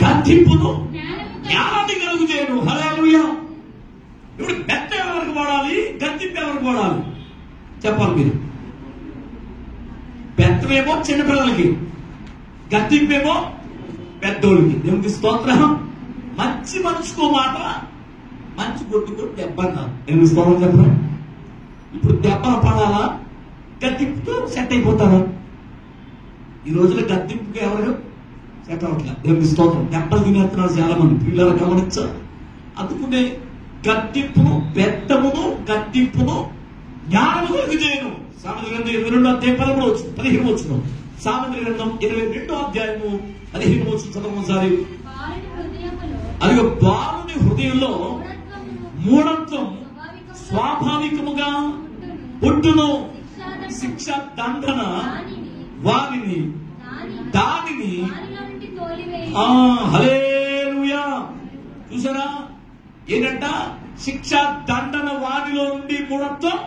Speaker 1: గద్దింపును జ్ఞానాన్ని కలుగు చేయను. హల్లెలూయా. ఇప్పుడు పెద్ద ఎవరికి వాడాలి, గద్దింపు ఎవరికి వాడాలి చెప్పాలి మీరు. పెద్దమేమో చిన్నపిల్లలకి, గద్దింపేమో పెద్దోళ్ళకి. దేవునికి స్తోత్రం. మంచి మనిషికో మాట, మంచి కొట్టుకో దెబ్బ అన్నారు. నేను స్తోత్రం చెప్పరా? ఇప్పుడు దెబ్బలు పడాలా, గద్దింపుతో సెట్ అయిపోతారా? ఈ రోజున గద్దింపుకి ఎవరు సెట్ అవ్వట్లేదు. దేవుని స్తోత్రం. దెబ్బలు తినేస్తున్నారు చాలా మంది. పిల్లలు గమనించారు. అందుకునే గద్దింపును, బెత్తమును, గద్దింపును జ్ఞానము విజయను. సామెతల గ్రంథం 22:15 సామెతల గ్రంథం 22:15 చదవసారి. అదిగో బాలుని హృదయంలో మూఢత్వం స్వాభావికముగా పుట్టును, శిక్ష దండన వారిని దానిని. హల్లెలూయా. చూసారా ఏంటంట? శిక్ష దండన వారిలో నుండి మూఢత్వం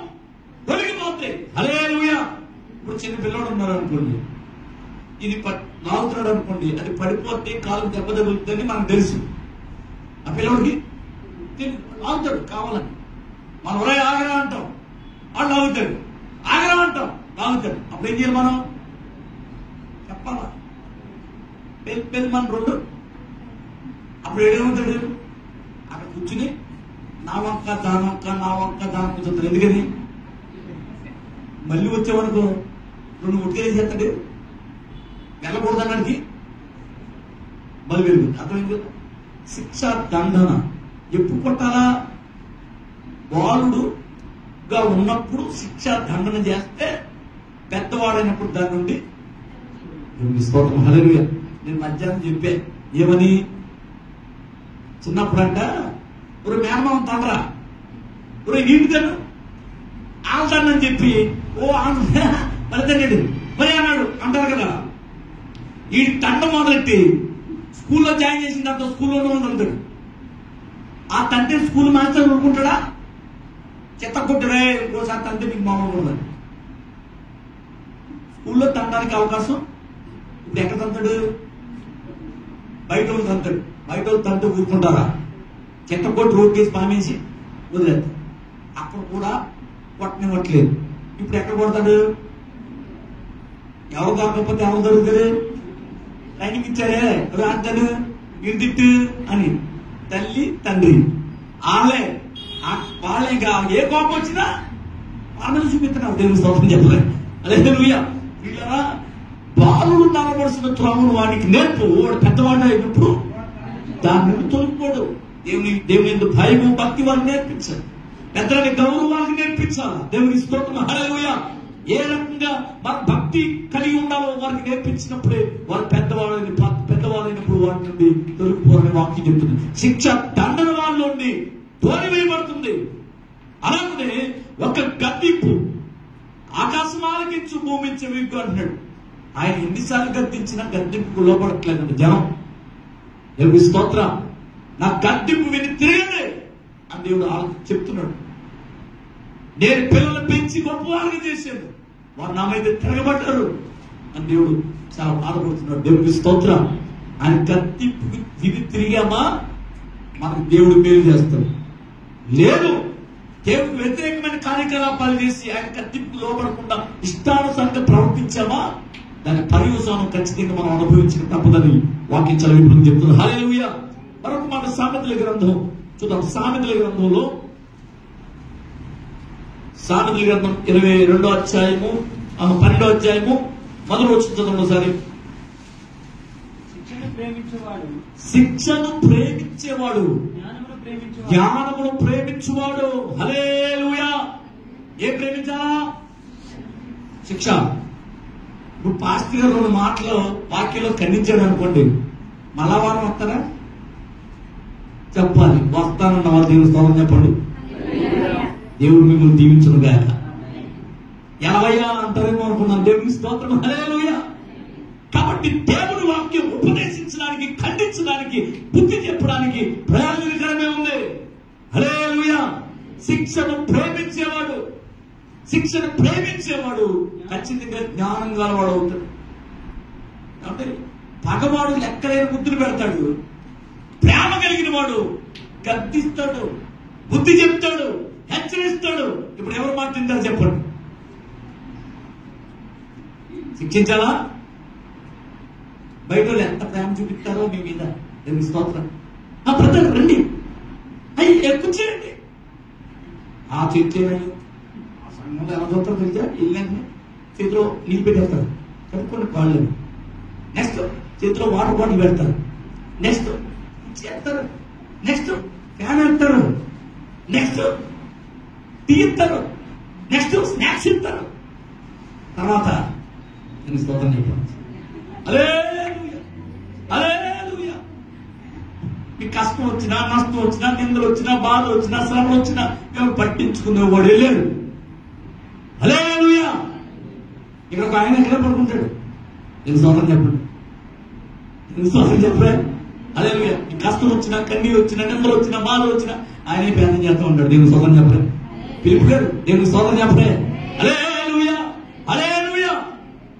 Speaker 1: తొలగిపోతే. హల్లెలూయా. ఇప్పుడు చిన్న పిల్లడు ఉన్నారు అనుకోండి, ఇది లాగుతున్నాడు అనుకోండి, అది పడిపోతే కాలు దెబ్బ తగులుతుందని మనకు తెలుసు. ఆ పిల్లడికి లాగుతాడు కావాలని. మనం ఒరే ఆగరా అంటాం, వాళ్ళు లాగుతాడు. ఆగరా అంటాం, లాగుతాడు. అప్పుడు ఏం చేయాలి మనం? చెప్పాలా? పెళ్ళి మన రెండు. అప్పుడు ఏమవుతాడు? అక్కడ కూర్చుని నా వంక దానొక్క, నా వంక దానొక్క చూస్తాడు. ఎందుకని? మళ్ళీ వచ్చేవనుకో 2 ముట్టుకెళ్ళి చేస్తాడు, వెళ్ళకూడదన్నాడికి మళ్ళీ వెలుగుతుంది. అర్థమైంది? శిక్ష దండన ఎప్పుడు కొట్టాలా? బాలుడుగా ఉన్నప్పుడు శిక్ష దండన చేస్తే పెద్దవాడైనప్పుడు దాని నుండి స్తోత్రం. హల్లెలూయా. నేను మధ్యాహ్నం చెప్పే ఏమని, చిన్నప్పుడంట ఒక మేనమామ తండ్రా ఒక నీటి తను ఆల్తాడని చెప్పి ఓ మళ్ళీ మరి అన్నాడు అంటారు కదా. ఈ తండ మొదలెట్టి స్కూల్లో జాయిన్ చేసిన తర్వాత స్కూల్లోనే ఉంటాడు. ఆ తండ్రి స్కూల్ మాస్టర్ ఊరుకుంటాడా? చెత్త కొట్టుడే ఇంకోసారి తండ్రి మీకు మామూలు ఉండదు. స్కూల్లో తండడానికి అవకాశం ఇప్పుడు ఎక్కడ తంతాడు? బయట వాళ్ళు తంతాడు. బయట వాళ్ళు తంటే ఊరుకుంటారా? చెత్త కొట్టి రోడ్ కేసి పామేసి వదిలేస్తాడు. అక్కడ కూడా కొట్టనివ్వట్లేదు. ఇప్పుడు ఎక్కడ కొడతాడు? ఎవరు దొరకకపోతే ఎవరు దొరుకుతారు? ట్రైనింగ్ ఇచ్చారే అంటాను మీరు తిట్టు అని తల్లి తండ్రి వాళ్ళే ఇంకా ఏ కోపం వచ్చినా వాళ్ళని చూపిస్తున్నారు. దేవుని స్తోత్రం చెప్పలేదు. హల్లెలూయా. వీళ్ళరా బాలుడు నలబడుతున్న త్రోవను వాడికి నేర్పు. వాడు పెద్దవాడు అయినప్పుడు దాని నుండి తొలగిపోడు. దేవుని ఎందుకు భయము భక్తి వారికి నేర్పించాలి. పెద్దలని గౌరవం వారికి నేర్పించాలి. దేవుని స్తోత్రం. హల్లెలూయా. ఏ రకంగా మన భక్తి కలిగి ఉండాలో వారికి నేర్పించినప్పుడే వారు పెద్దవాళ్ళైనప్పుడు వారి నుండి తొలగిపోరని వాక్యం చెప్తుంది. శిక్ష దండన వాళ్ళ నుండి తోలివేయబడుతుంది. అలాగే ఒక గద్దింపు ఆకాశం ఆలకించు భూమించే విగ్గు అంటున్నాడు. ఆయన ఎన్నిసార్లు గద్దించినా గద్దింపుకు లోపడట్లేదండి జనం. దేవుని స్తోత్రం. నా గద్దింపు విని తిరగలే అని దేవుడు చెప్తున్నాడు. నేను పిల్లలు పెంచి గొప్పవాళ్ళని చేశాను, వారు నా మీద తిరగబడ్డారు అని దేవుడు చాలా బాధపడుతున్నాడు. దేవుడికి స్తోత్రం. ఆయన గద్దింపు విని తిరిగామా మనకు దేవుడు మేలు చేస్తాడు. లేదు దేవుడికి వ్యతిరేకమైన కార్యకలాపాలు చేసి ఆయన గద్దింపుకు లోపడకుండా ఇష్టానుసారంగా ప్రవర్తించామా దాని పర్యవసానం ఖచ్చితంగా మనం అనుభవించక తప్పదని వాక్యం చదివి చెప్తుంది. హల్లెలూయా. మరొక మాట సామెతల గ్రంథం చూద్దాం. సామెతల గ్రంథంలో సామెతల గ్రంథం 22వ అధ్యాయము 12వ అధ్యాయము మొదలు వచ్చి చదవండి ఒకసారి. శిక్షను ప్రేమించేవాడు జ్ఞానమును ప్రేమించువాడు. హల్లెలూయా. ఏం ప్రేమించాలా? శిక్ష. ఇప్పుడు పాస్టర్ గారు 2 మాటలు వాక్యంలో ఖండించాడు అనుకోండి, మళ్ళా వారం వస్తారా? చెప్పాలి. వస్తానన్న వారు దేవుని స్తోత్రం చెప్పండి. దేవుడు మిమ్మల్ని దీవించును గాక. ఎలవయ్యా అంటారేమో అనుకున్నాను. దేవుని స్తోత్రం. హల్లెలూయా. కాబట్టి దేవుడి వాక్యం ఉపదేశించడానికి, ఖండించడానికి, బుద్ధి చెప్పడానికి ప్రయోజనకరమే ఉంది. హల్లెలూయా. శిక్షను ప్రేమించేవాడు ఖచ్చితంగా జ్ఞానం గలవాడు అవుతాడు. కాబట్టి పగవాడు లెక్కలేని బుద్ధులు పెడతాడు. ప్రేమ కలిగిన వాడు గద్దిస్తాడు, బుద్ధి చెప్తాడు, హెచ్చరిస్తాడు. ఇప్పుడు ఎవరు మాట తింటారు చెప్పండి? శిక్షించాలా? బయట ఎంత ప్రేమ చూపిస్తారో మీ మీద. దేవుని స్తోత్రం. బ్రదర్ రండి, అయ్యి కూర్చోండి. ఆ చేతి ఆ సంఘంలో ఎలా చూస్తారో తెలిసా, వెళ్ళాక చేతిలో నీళ్ళు పెట్టేస్తారు, కనుక్కోండి కాళ్ళు. నెక్స్ట్ చేతిలో వాటర్ బాటిల్ పెడతారు, నెక్స్ట్ చేస్తారు, నెక్స్ట్ ఫ్యాన్ వేస్తారు, నెక్స్ట్ టీ ఇస్తారు, నెక్స్ట్ స్నాక్స్ ఇస్తారు. తర్వాత నేను స్తోత్రం చెప్పాను. హల్లెలూయా, హల్లెలూయా. మీకు కష్టం వచ్చినా, నష్టం వచ్చినా, నిందలు వచ్చినా, బాధ వచ్చినా, శ్రమ వచ్చినా మేము పట్టించుకునే వాడు వెళ్ళాడు. హల్లెలూయా. ఇక్కడ ఒక ఆయన ఎక్కడ పడుకుంటాడు. నేను స్తోత్రం చెప్పండి, నేను స్తోత్రం చెప్పలే. హల్లెలూయా. కష్టం వచ్చినా, కన్నీరు వచ్చినా, నిందలు వచ్చినా, బాధ వచ్చినా ఆయనే ప్రార్థన చేస్తూ ఉంటాడు. దేవుని స్తోత్రం చెప్పలే. పిలుపు గారు దేవుని స్తోత్రం చెప్పలే. హల్లెలూయా, హల్లెలూయా.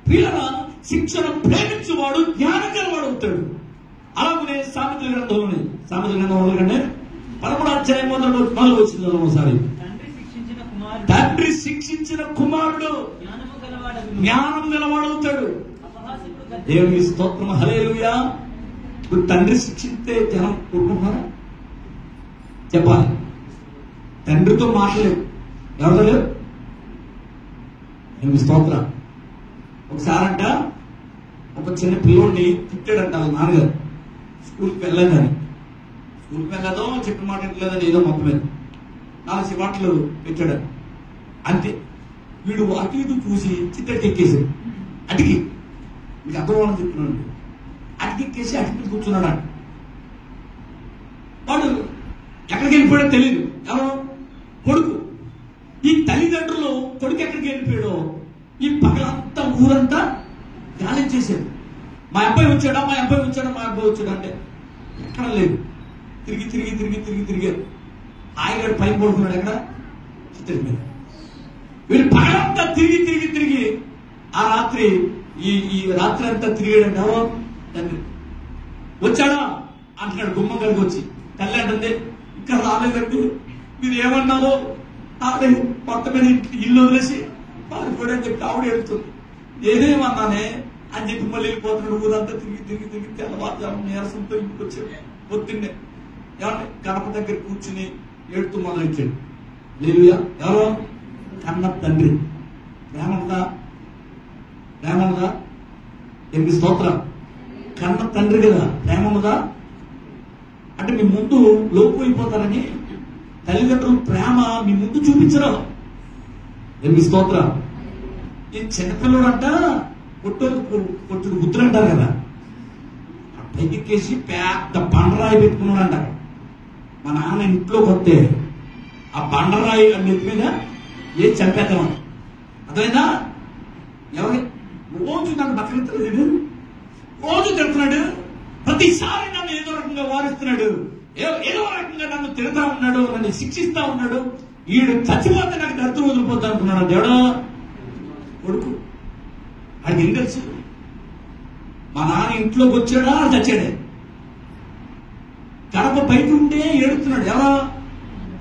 Speaker 1: ప్రియులారా, శిక్షణ ప్రేమించేవాడు జ్ఞానం గలవాడు అవుతాడు. అలాగనే సామెతల గ్రంథంలోనే, సామెతల గ్రంథం కంటే 13వ అధ్యాయం మొదలు వచ్చింది ఒకసారి. తండ్రి శిక్షించిన కుమారుడు జ్ఞానం గలవాడవుతాడు. దేవుని స్తోత్రం. హల్లెలూయా. ఇప్పుడు తండ్రి శిక్షిస్తే జనం కోరుకుంటున్నారా? చెప్పాలి. తండ్రితో మాటలేదు, ఎవరితో లేవు. దేవుని స్తోత్రం. ఒకసారంట ఒక చిన్న పిల్లోడిని తిట్టాడంట వాళ్ళ నాన్నగారు. స్కూల్కి వెళ్ళలేదని, స్కూల్కి వెళ్ళదో చెప్పిన మాట ఇంట్లేదని ఏదో మొత్తం మీద 4 చివాట్లు పెట్టాడు. అంతే. వీడు అటు ఇటు చూసి చిత్తటి ఎక్కేసాడు. అటుకి మీకు అర్థమని చెప్తున్నాడు. అటుకెక్కేసి అటు మీద కూర్చున్నాడు. వాడు ఎక్కడికి వెళ్ళిపోయాడో తెలియదు. ఎవరో కొడుకు. ఈ తల్లిదండ్రులు కొడుకు ఎక్కడికి వెళ్ళిపోయాడో ఈ పగలంతా ఊరంతా గాలించేశాడు. మా అబ్బాయి వచ్చాడా, మా అబ్బాయి వచ్చాడా, మా అబ్బాయి వచ్చాడా అంటే ఎక్కడ లేదు. తిరిగి తిరిగి తిరిగి తిరిగి తిరిగారు. ఆయగాడు పైన పడుకున్నాడు ఎక్కడ, చిత్తడి మీద. వీళ్ళు పగలంతా తిరిగి తిరిగి తిరిగి ఆ రాత్రి ఈ రాత్రి అంతా తిరిగాడంటే ఎవరో తండ్రి. వచ్చాడా అంటున్నాడు గుమ్మం కలిగి వచ్చి. తల్లి అంటుంది, ఇక్కడ రాలేదండి, మీరు ఏమన్నారో ఆవిడ మొత్తం మీద ఇల్లు వదిలేసి పారిపోయాడని చెప్పి ఆవిడ వెళ్తుంది. నేనేమన్నానే అని చెప్పి మళ్ళీ వెళ్ళిపోతున్నాడు. ఊరంతా తిరిగి తిరిగి తిరిగి తెల్లవారుజాము నీరసంతో ఇంటికి వచ్చాడు. పొద్దున్నే ఏమంటే గడప దగ్గర కూర్చుని ఏడుతూ మొదలెట్టాడు. హల్లెలూయా. ఎవరో కన్న తండ్రి. ప్రేమదా, ప్రేమదా. ఎనిమిది స్తోత్రం. కన్న తండ్రి కదా, ప్రేమదా. అంటే మీ ముందు లోపు అయిపోతారని తల్లిదండ్రులు ప్రేమ మీ ముందు చూపించరు. ఎనిమిది స్తోత్రం. ఈ చిన్నపిల్లడు అంట కొట్టుడు గుర్తులు అంటారు కదా, పైకెక్కేసి పెద్ద బండరాయి పెట్టుకున్నాడంట. మా నాన్న ఇంట్లోకి వస్తే ఆ బండరాయి నెత్తి మీద ఏ చంపేద్దాం. అర్థమైందా? ఎవరి రోజు నన్ను బతకలేదు, రోజు తిడుతున్నాడు, ప్రతిసారి నన్ను ఏదో రకంగా వారిస్తున్నాడు, ఏదో రకంగా నన్ను తిడతా ఉన్నాడు, నన్ను శిక్షిస్తా ఉన్నాడు. ఈడు చచ్చిపోతే నాకు దరిద్రం వదిలిపోతా అనుకున్నాడు. దేవుడా కొడుకు ఆడికి ఏం తెలుసు? మా నాన్న ఇంట్లోకి వచ్చాడా చచ్చాడే. గడప బయట ఉంటే ఏడుతున్నాడు. ఎవరో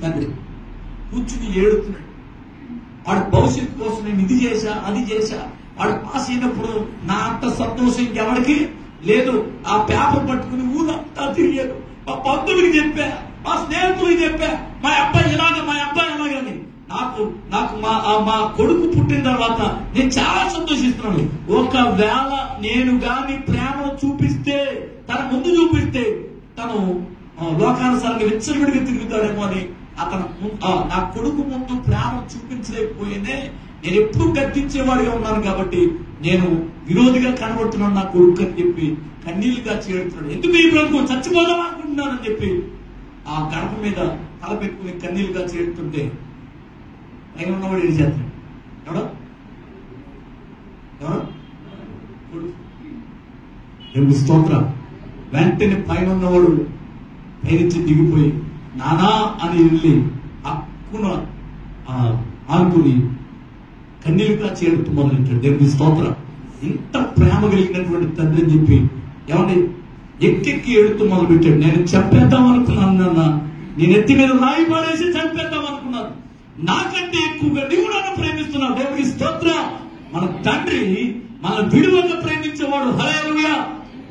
Speaker 1: తండ్రి కూర్చుని ఏడుతున్నాడు. వాడు భవిష్యత్తు కోసం నేను ఇది చేశా, అది చేశా. వాడు పాస్ అయినప్పుడు నా అంత సంతోషం ఇంకెవరికి లేదు. ఆ పేపర్ పట్టుకుని ఊరంతా తిరిగాడు. మా బంధువులకి చెప్పా, మా స్నేహితులకి చెప్పా, మా అబ్బాయి ఇలాగ, మా అబ్బాయి ఎలాగని. నాకు మా కొడుకు పుట్టిన తర్వాత నేను చాలా సంతోషిస్తున్నాను. ఒకవేళ నేను గాని ప్రేమను చూపిస్తే, తన ముందు చూపిస్తే తను లోకానుసారంగా విచ్చలవిడిగా తిరుగుతాడేమో అని అతను నా కొడుకు ముందు ప్రేమ చూపించలేకపోయేనే. నేను ఎప్పుడు గద్దించేవాడిగా ఉన్నాను కాబట్టి నేను విరోధిగా కనబడుతున్నాను నా కొడుకు అని చెప్పి కన్నీళ్లుగా చేరుతున్నాడు. ఎందుకు ఈ బ్రతుకు చచ్చిపోదాం అనుకుంటున్నానని చెప్పి ఆ గడప మీద తల పెట్టుకుని కన్నీళ్లుగా చేరుతుంటే ఆయన ఉన్నవాడు ఏం చేస్తాడు? ఎవడో కొడుకు. స్తోత్రం. వెంటనే పైన ఉన్నవాడు పైనుంచి దిగిపోయి నానా అని వెళ్ళి అక్కున ఆనుకుని కన్నీలుగా చేరుతూ మొదలెట్టాడు. దేవుని స్తోత్రం. ఇంత ప్రేమ కలిగినటువంటి తండ్రి అని చెప్పి ఏమంటే ఎక్కెక్కి ఏడుతూ మొదలు పెట్టాడు. నేను చంపేద్దాం అనుకున్నాను నాన్న, నేను ఎత్తి మీద రాయి పాడేసి చంపేద్దాం అనుకున్నాను. నాకంటే ఎక్కువగా నీవు నన్ను ప్రేమిస్తున్నావు. దేవుని స్తోత్రం. మన తండ్రి మన విడువగా ప్రేమించేవాడు. హల్లెలూయా.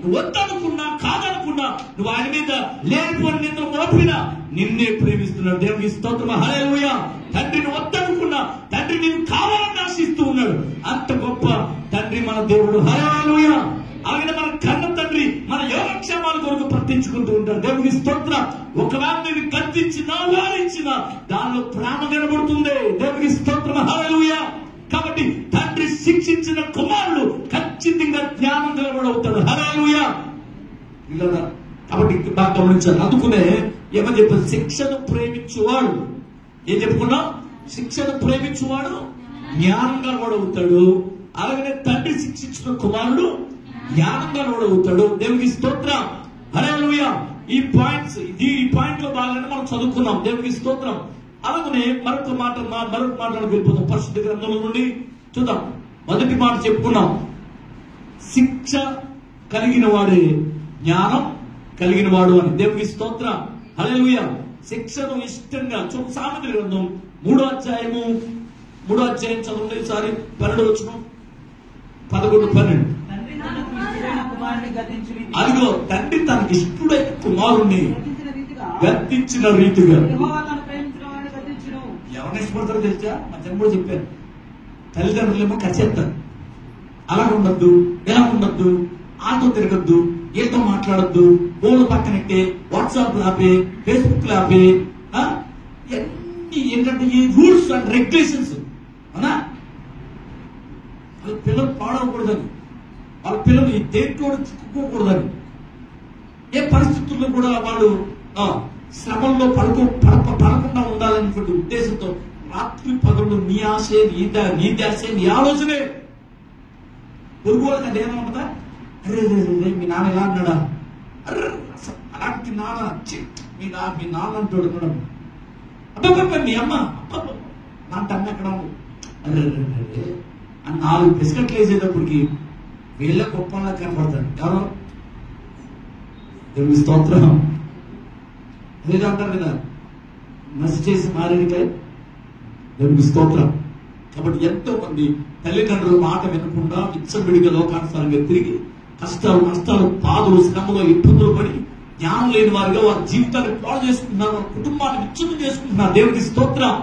Speaker 1: నువ్వు వద్దనుకున్నా కాదనుకున్నా నువ్వు ఆయన మీద లేనిపోని నిందలు మోపినా నిన్నే ప్రేమిస్తున్నాడు. దేవునికి స్తోత్రం. హల్లెలూయా. తండ్రిని వద్దనుకున్నా తండ్రి నేను కావాలని ఆశిస్తూ ఉన్నాడు. అంత గొప్ప తండ్రి మన దేవుడు. హల్లెలూయా. ఆయన మన కన్న తండ్రి మన యోగక్షేమాల కొరకు ప్రవర్తించుకుంటూ ఉంటాడు. దేవునికి స్తోత్రం. ఒకవేళ నేను గద్దించినా వారించినా దానిలో ప్రేమ నిలబడుతుంది. దేవునికి స్తోత్రం. హల్లెలూయా. కాబట్టి తండ్రి శిక్షించిన కుమారుడు ఖచ్చితంగా జ్ఞానం గలవాడవుతాడు. హల్లెలూయా. కాబట్టి బాగా గమనించాలి. అందుకునే ఏమని చెప్పారు? శిక్షను ప్రేమించువాడు, ఏం చెప్పుకున్నాం? శిక్షను ప్రేమించువాడు జ్ఞానం గలవాడవుతాడు. అలాగనే తండ్రి శిక్షించిన కుమారుడు జ్ఞానంగా నోడవుతాడు. దేవునికి స్తోత్రం. హల్లెలూయా. ఈ పాయింట్ లో భాగంగా మనం చదువుకున్నాం. దేవునికి స్తోత్రం. అలాగనే మరొక మాటలకు వెళ్ళిపోతాం. పరిశుద్ధ గ్రంథంలో నుండి చూద్దాం. మొదటి మాట చెప్పుకున్నాం, శిక్ష కలిగిన వాడే జ్ఞానం కలిగిన వాడు అని. దేవునికి స్తోత్రం. హల్లెలూయా. శిక్షను ఇష్టంగా సామెతల గ్రంథం 3వ అధ్యాయం చదవండి ఈసారి. 12వ వచనం, 11, 12. అదిగో తండ్రి తనకి ఇష్టడైన కుమారుణ్ణి గద్దించిన రీతిగా. ఎవరిని ఇష్టపడతారో తెలుసా? మా జన్మలో చెప్పారు. తల్లిదండ్రులేమో కసేస్తారు. అలా ఉండద్దు, ఎలా ఉండద్దు, ఆతో తిరగద్దు, ఏతో మాట్లాడద్దు, ఫోన్లు పక్కనట్టే, వాట్సాప్ ఆపే, ఫేస్బుక్ ఆపే, అన్ని ఏంటంటే ఈ రూల్స్ అండ్ రెగ్యులేషన్స్. అవునా? వాళ్ళ పిల్లలు పాడవకూడదని, వాళ్ళ పిల్లలు ఈ దేంట్లో చిక్కుకోకూడదని, ఏ పరిస్థితుల్లో కూడా వాళ్ళు శ్రమంలో పడకుండా ఉండాలనేటువంటి ఉద్దేశంతో రాత్రి పగలు నీ ఆశే, నీ ధ్యాసే, నీ ఆలోచనే. పొరుగు వాళ్ళకి అది ఏమైనా ఉంటుందా? అరే మీ నాన్న ఎలా అన్నాడా? అర్రే అలాంటి నాన్న మీ నాన్న అంటాడు మేడం. అబ్బా మీ అమ్మ నాంట అన్న ఎక్కడ అరే అని 4 బిస్కెట్లు వేసేటప్పటికి వీళ్ళ గొప్పలా కనపడతాడు. ఎవరో దేవుని స్తోత్రం. అదేదో అంటారు కదా, మసి చేసి మారేడికాయ. దేవుని స్తోత్రం. కాబట్టి ఎంతో మంది తల్లిదండ్రుల మాట వినకుండా విచ్చబిడిగా లోకానుసారంగా తిరిగి కష్టాలు, నష్టాలు, బాధలు, శ్రమలో ఇబ్బందులు పడి జ్ఞానం లేని వారిగా వారి జీవితాన్ని పాడు చేసుకుంటున్నారు, వారి కుటుంబాన్ని విచ్ఛిన్నం చేసుకుంటున్నారు. దేవునికి స్తోత్రం.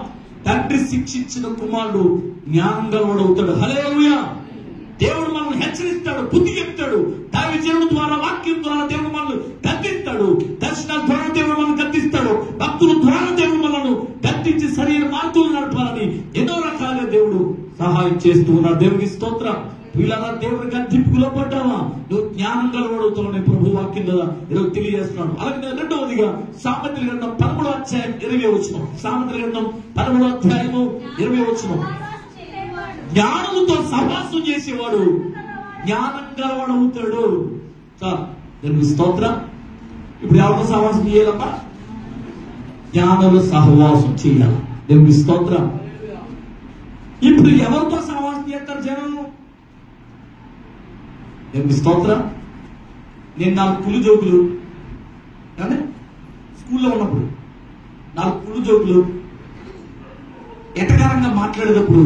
Speaker 1: తండ్రి శిక్షించిన కుమారుడు జ్ఞానం గలవాడవుతాడు. హల్లెలూయా. దేవుడు మనల్ని హెచ్చరిస్తాడు, బుద్ధి చెప్తాడు. దైవజనుడి ద్వారా, వాక్యం ద్వారా దేవుడు మనల్ని గద్దిస్తాడు. దర్శనాల ద్వారా దేవుడు మనల్ని గద్దిస్తాడు. భక్తుల ద్వారా దేవుడు మనల్ని గద్దించి సరైన మార్గంలో నడపాలని ఎన్నో రకాలుగా దేవుడు సహాయం చేస్తూ ఉన్నాడు. దేవునికి స్తోత్రం. వీళ్ళ దేవుడి గద్దింపుకు లోపడ్డావా? నువ్వు జ్ఞానం గలవాడవుతావని ప్రభు వాక్యం కదా ఈరోజు తెలియజేస్తున్నాడు. అలాగే రెండవదిగా సామెతల గ్రంథం 13వ అధ్యాయం 20వ వచనం. సామెతల గ్రంథం 13వ అధ్యాయము 20వ వచనం. జ్ఞానముతో సహవాసం చేసేవాడు జ్ఞానం గలవాడవుతాడు. దేవునికి స్తోత్రం. ఇప్పుడు ఎవరితో సహవాసం చేయాలమ్మా? జ్ఞానులు సహవాసం చేయాలి. దేవునికి స్తోత్రం. ఇప్పుడు ఎవరితో సహవాసం చేస్తారు జనం? దేవునికి స్తోత్రం. నేను 4 పులి జోకులు కానీ స్కూల్లో ఉన్నప్పుడు 4 పులి జోకులు ఎటకారంగా మాట్లాడేటప్పుడు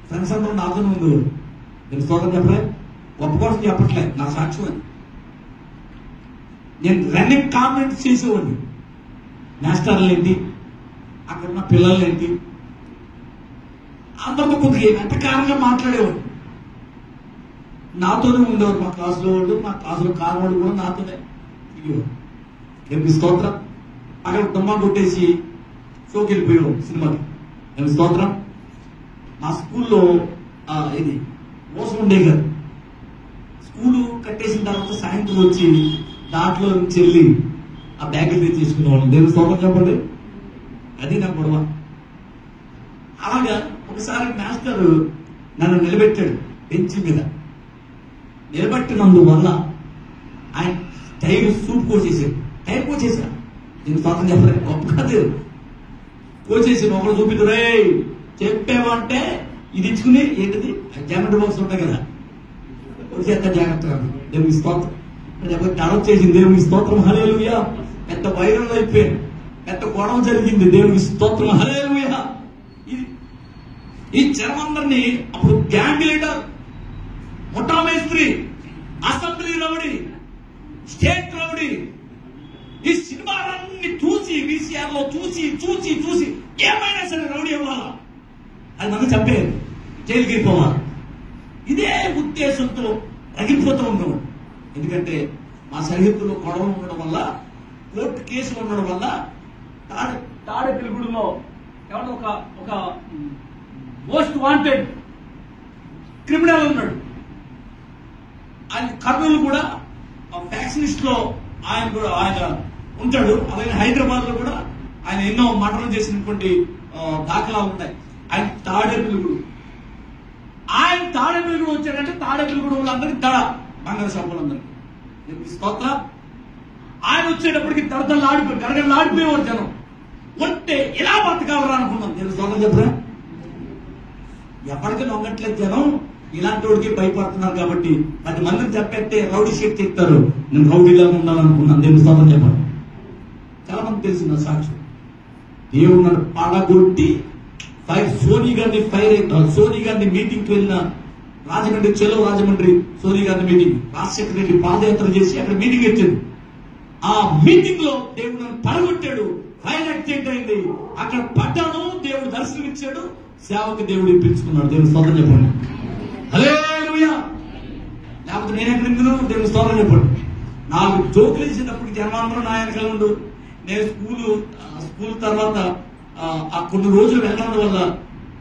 Speaker 1: ఫ్రెండ్స్ అందరూ నాతో ముందు నేను స్తోత్రం చెప్పలే, గొప్ప కోసం చెప్పట్లే, నా సాక్ష్యం అని. నేను రన్నింగ్ కామెంట్స్ చేసేవాడిని. మాస్టర్లు ఏంటి, అక్కడ ఉన్న పిల్లలు ఏంటి, అందరితో కొద్దిగా ఎటకారంగా మాట్లాడేవాడు. నాతోనే ఉండేవారు మా క్లాసులో వాళ్ళు, మా క్లాసులో కారవాడు కూడా నాతోనే తిరిగేవాడు. దేవునికి స్తోత్రం. అక్కడ దుమ్మా కొట్టేసి షోకి వెళ్ళిపోయేవాడు సినిమాకి. దేవునికి స్తోత్రం. మా స్కూల్లో ఇది మోసం ఉండేది కాదు. స్కూలు కట్టేసిన తర్వాత సాయంత్రం వచ్చి దాంట్లో నుంచి వెళ్ళి ఆ బ్యాగులు తెచ్చేసుకునేవాళ్ళం. దేవుని స్తోత్రం చెప్పండి. అది నా గొడవ. అలాగా ఒకసారి మాస్టర్ నన్ను నిలబెట్టాడు బెంచ్ మీద. నిలబెట్టినందువల్ల ఆయన టైర్ సూట్ కోసేసాడు. టైర్ కోసేసా. నేను స్తోత్రం చెప్పలేదు, గొప్ప కాదు. కోసేసి ఒకరు చూపిద్దురే చెప్పామంటే ఇది ఇచ్చుకుని ఏంటిది జామెట్రీ బాక్స్ ఉంటాయి కదా, వచ్చేంత జాగ్రత్తగా. దేవుని స్తోత్రం. డెవలప్ చేసింది. దేవుని స్తోత్రం. హల్లెలూయా. పెద్ద వైరల్ అయిపోయింది, పెద్ద గొడవ జరిగింది. దేవుని స్తోత్రం. హల్లెలూయా. ఈ జనమందరినీ అప్పుడు గ్యాంగ్ లీడర్, ముఠా మేస్త్రి, అసెంబ్లీ రౌడీ స్టేట్ రౌడీ. ఈ సినిమాలన్నీ చూసి VCR లో చూసి చూసి చూసి ఏమైనా సరే రౌడీ అవ్వాలా, అది మనం చంపేది, జైలుకి వెళ్ళిపోవాలి. ఇదే ఉద్దేశంతో రగిలిపోతూ ఉంటాం. ఎందుకంటే మా సరిహద్దులో గొడవలు ఉండడం వల్ల, కోర్టు కేసులు ఉండడం వల్ల, తాడేపల్లిగూడెంలో ఎవరో ఒక మోస్ట్ వాంటెడ్ క్రిమినల్ ఉన్నాడు. ఆయన కర్నూలు కూడా ఫ్యాక్షనిస్ట్ లో ఆయన ఉంటాడు. అలాగే హైదరాబాద్ లో కూడా ఆయన ఎన్నో మర్డర్లు చేసినటువంటి దాఖలాలు ఉన్నాయి. ఆయన తాడేపల్లిగూడెం వచ్చాడంటే తాడేపల్లిగూడెం వాళ్ళందరికీ దడ, బంగారు షాపులందరికీ స్తోత్రం. ఆయన వచ్చేటప్పటికి గడగడలాడిపోయేవారు జనం. ఉంటే ఇలా బతకాలరా అనుకున్నాం. నేను స్తోత్రం చెప్పరా, ఎప్పటికీ నొంగట్లేదు జనం. ఇలాంటి వాడికి భయపడుతున్నారు కాబట్టి 10 మందిని చెప్పేస్తే రౌడీ షీట్ చెప్తారు. నేను రౌడీలా ఉండాలనుకున్నాను. దేవుని స్తోత్రం చెప్పండి. చాలా మంది తెలిసిన సాక్షి. దేవుడు నన్ను పడగొట్టి సోనీ గారిని మీటింగ్కి వెళ్ళిన రాజమండ్రి, చెలో రాజమండ్రి సోనీ గారిని మీటింగ్, రాజశేఖర రెడ్డి పాదయాత్ర చేసి అక్కడ మీటింగ్ ఇచ్చింది. ఆ మీటింగ్ లో దేవుడు నన్ను పడగొట్టాడు. ఫైర్ యాక్సిడెంట్ అయింది. అక్కడ పడ్డాను. దేవుడు దర్శనం ఇచ్చాడు. సేవకు దేవుడు ఇప్పించుకున్నాడు. దేవుని స్తోత్రం చెప్పండి. హల్లెలూయా. లేకపోతే నేను ఎక్కడ నిందును? దేవుని స్తోత్రం చెప్పండి. 4 జోకులు వేసేటప్పుడు జన్మాంతరం నా వెనకాల ఉండు. నేను స్కూల్ తర్వాత ఆ కొన్ని రోజులు వెళ్ళడం వల్ల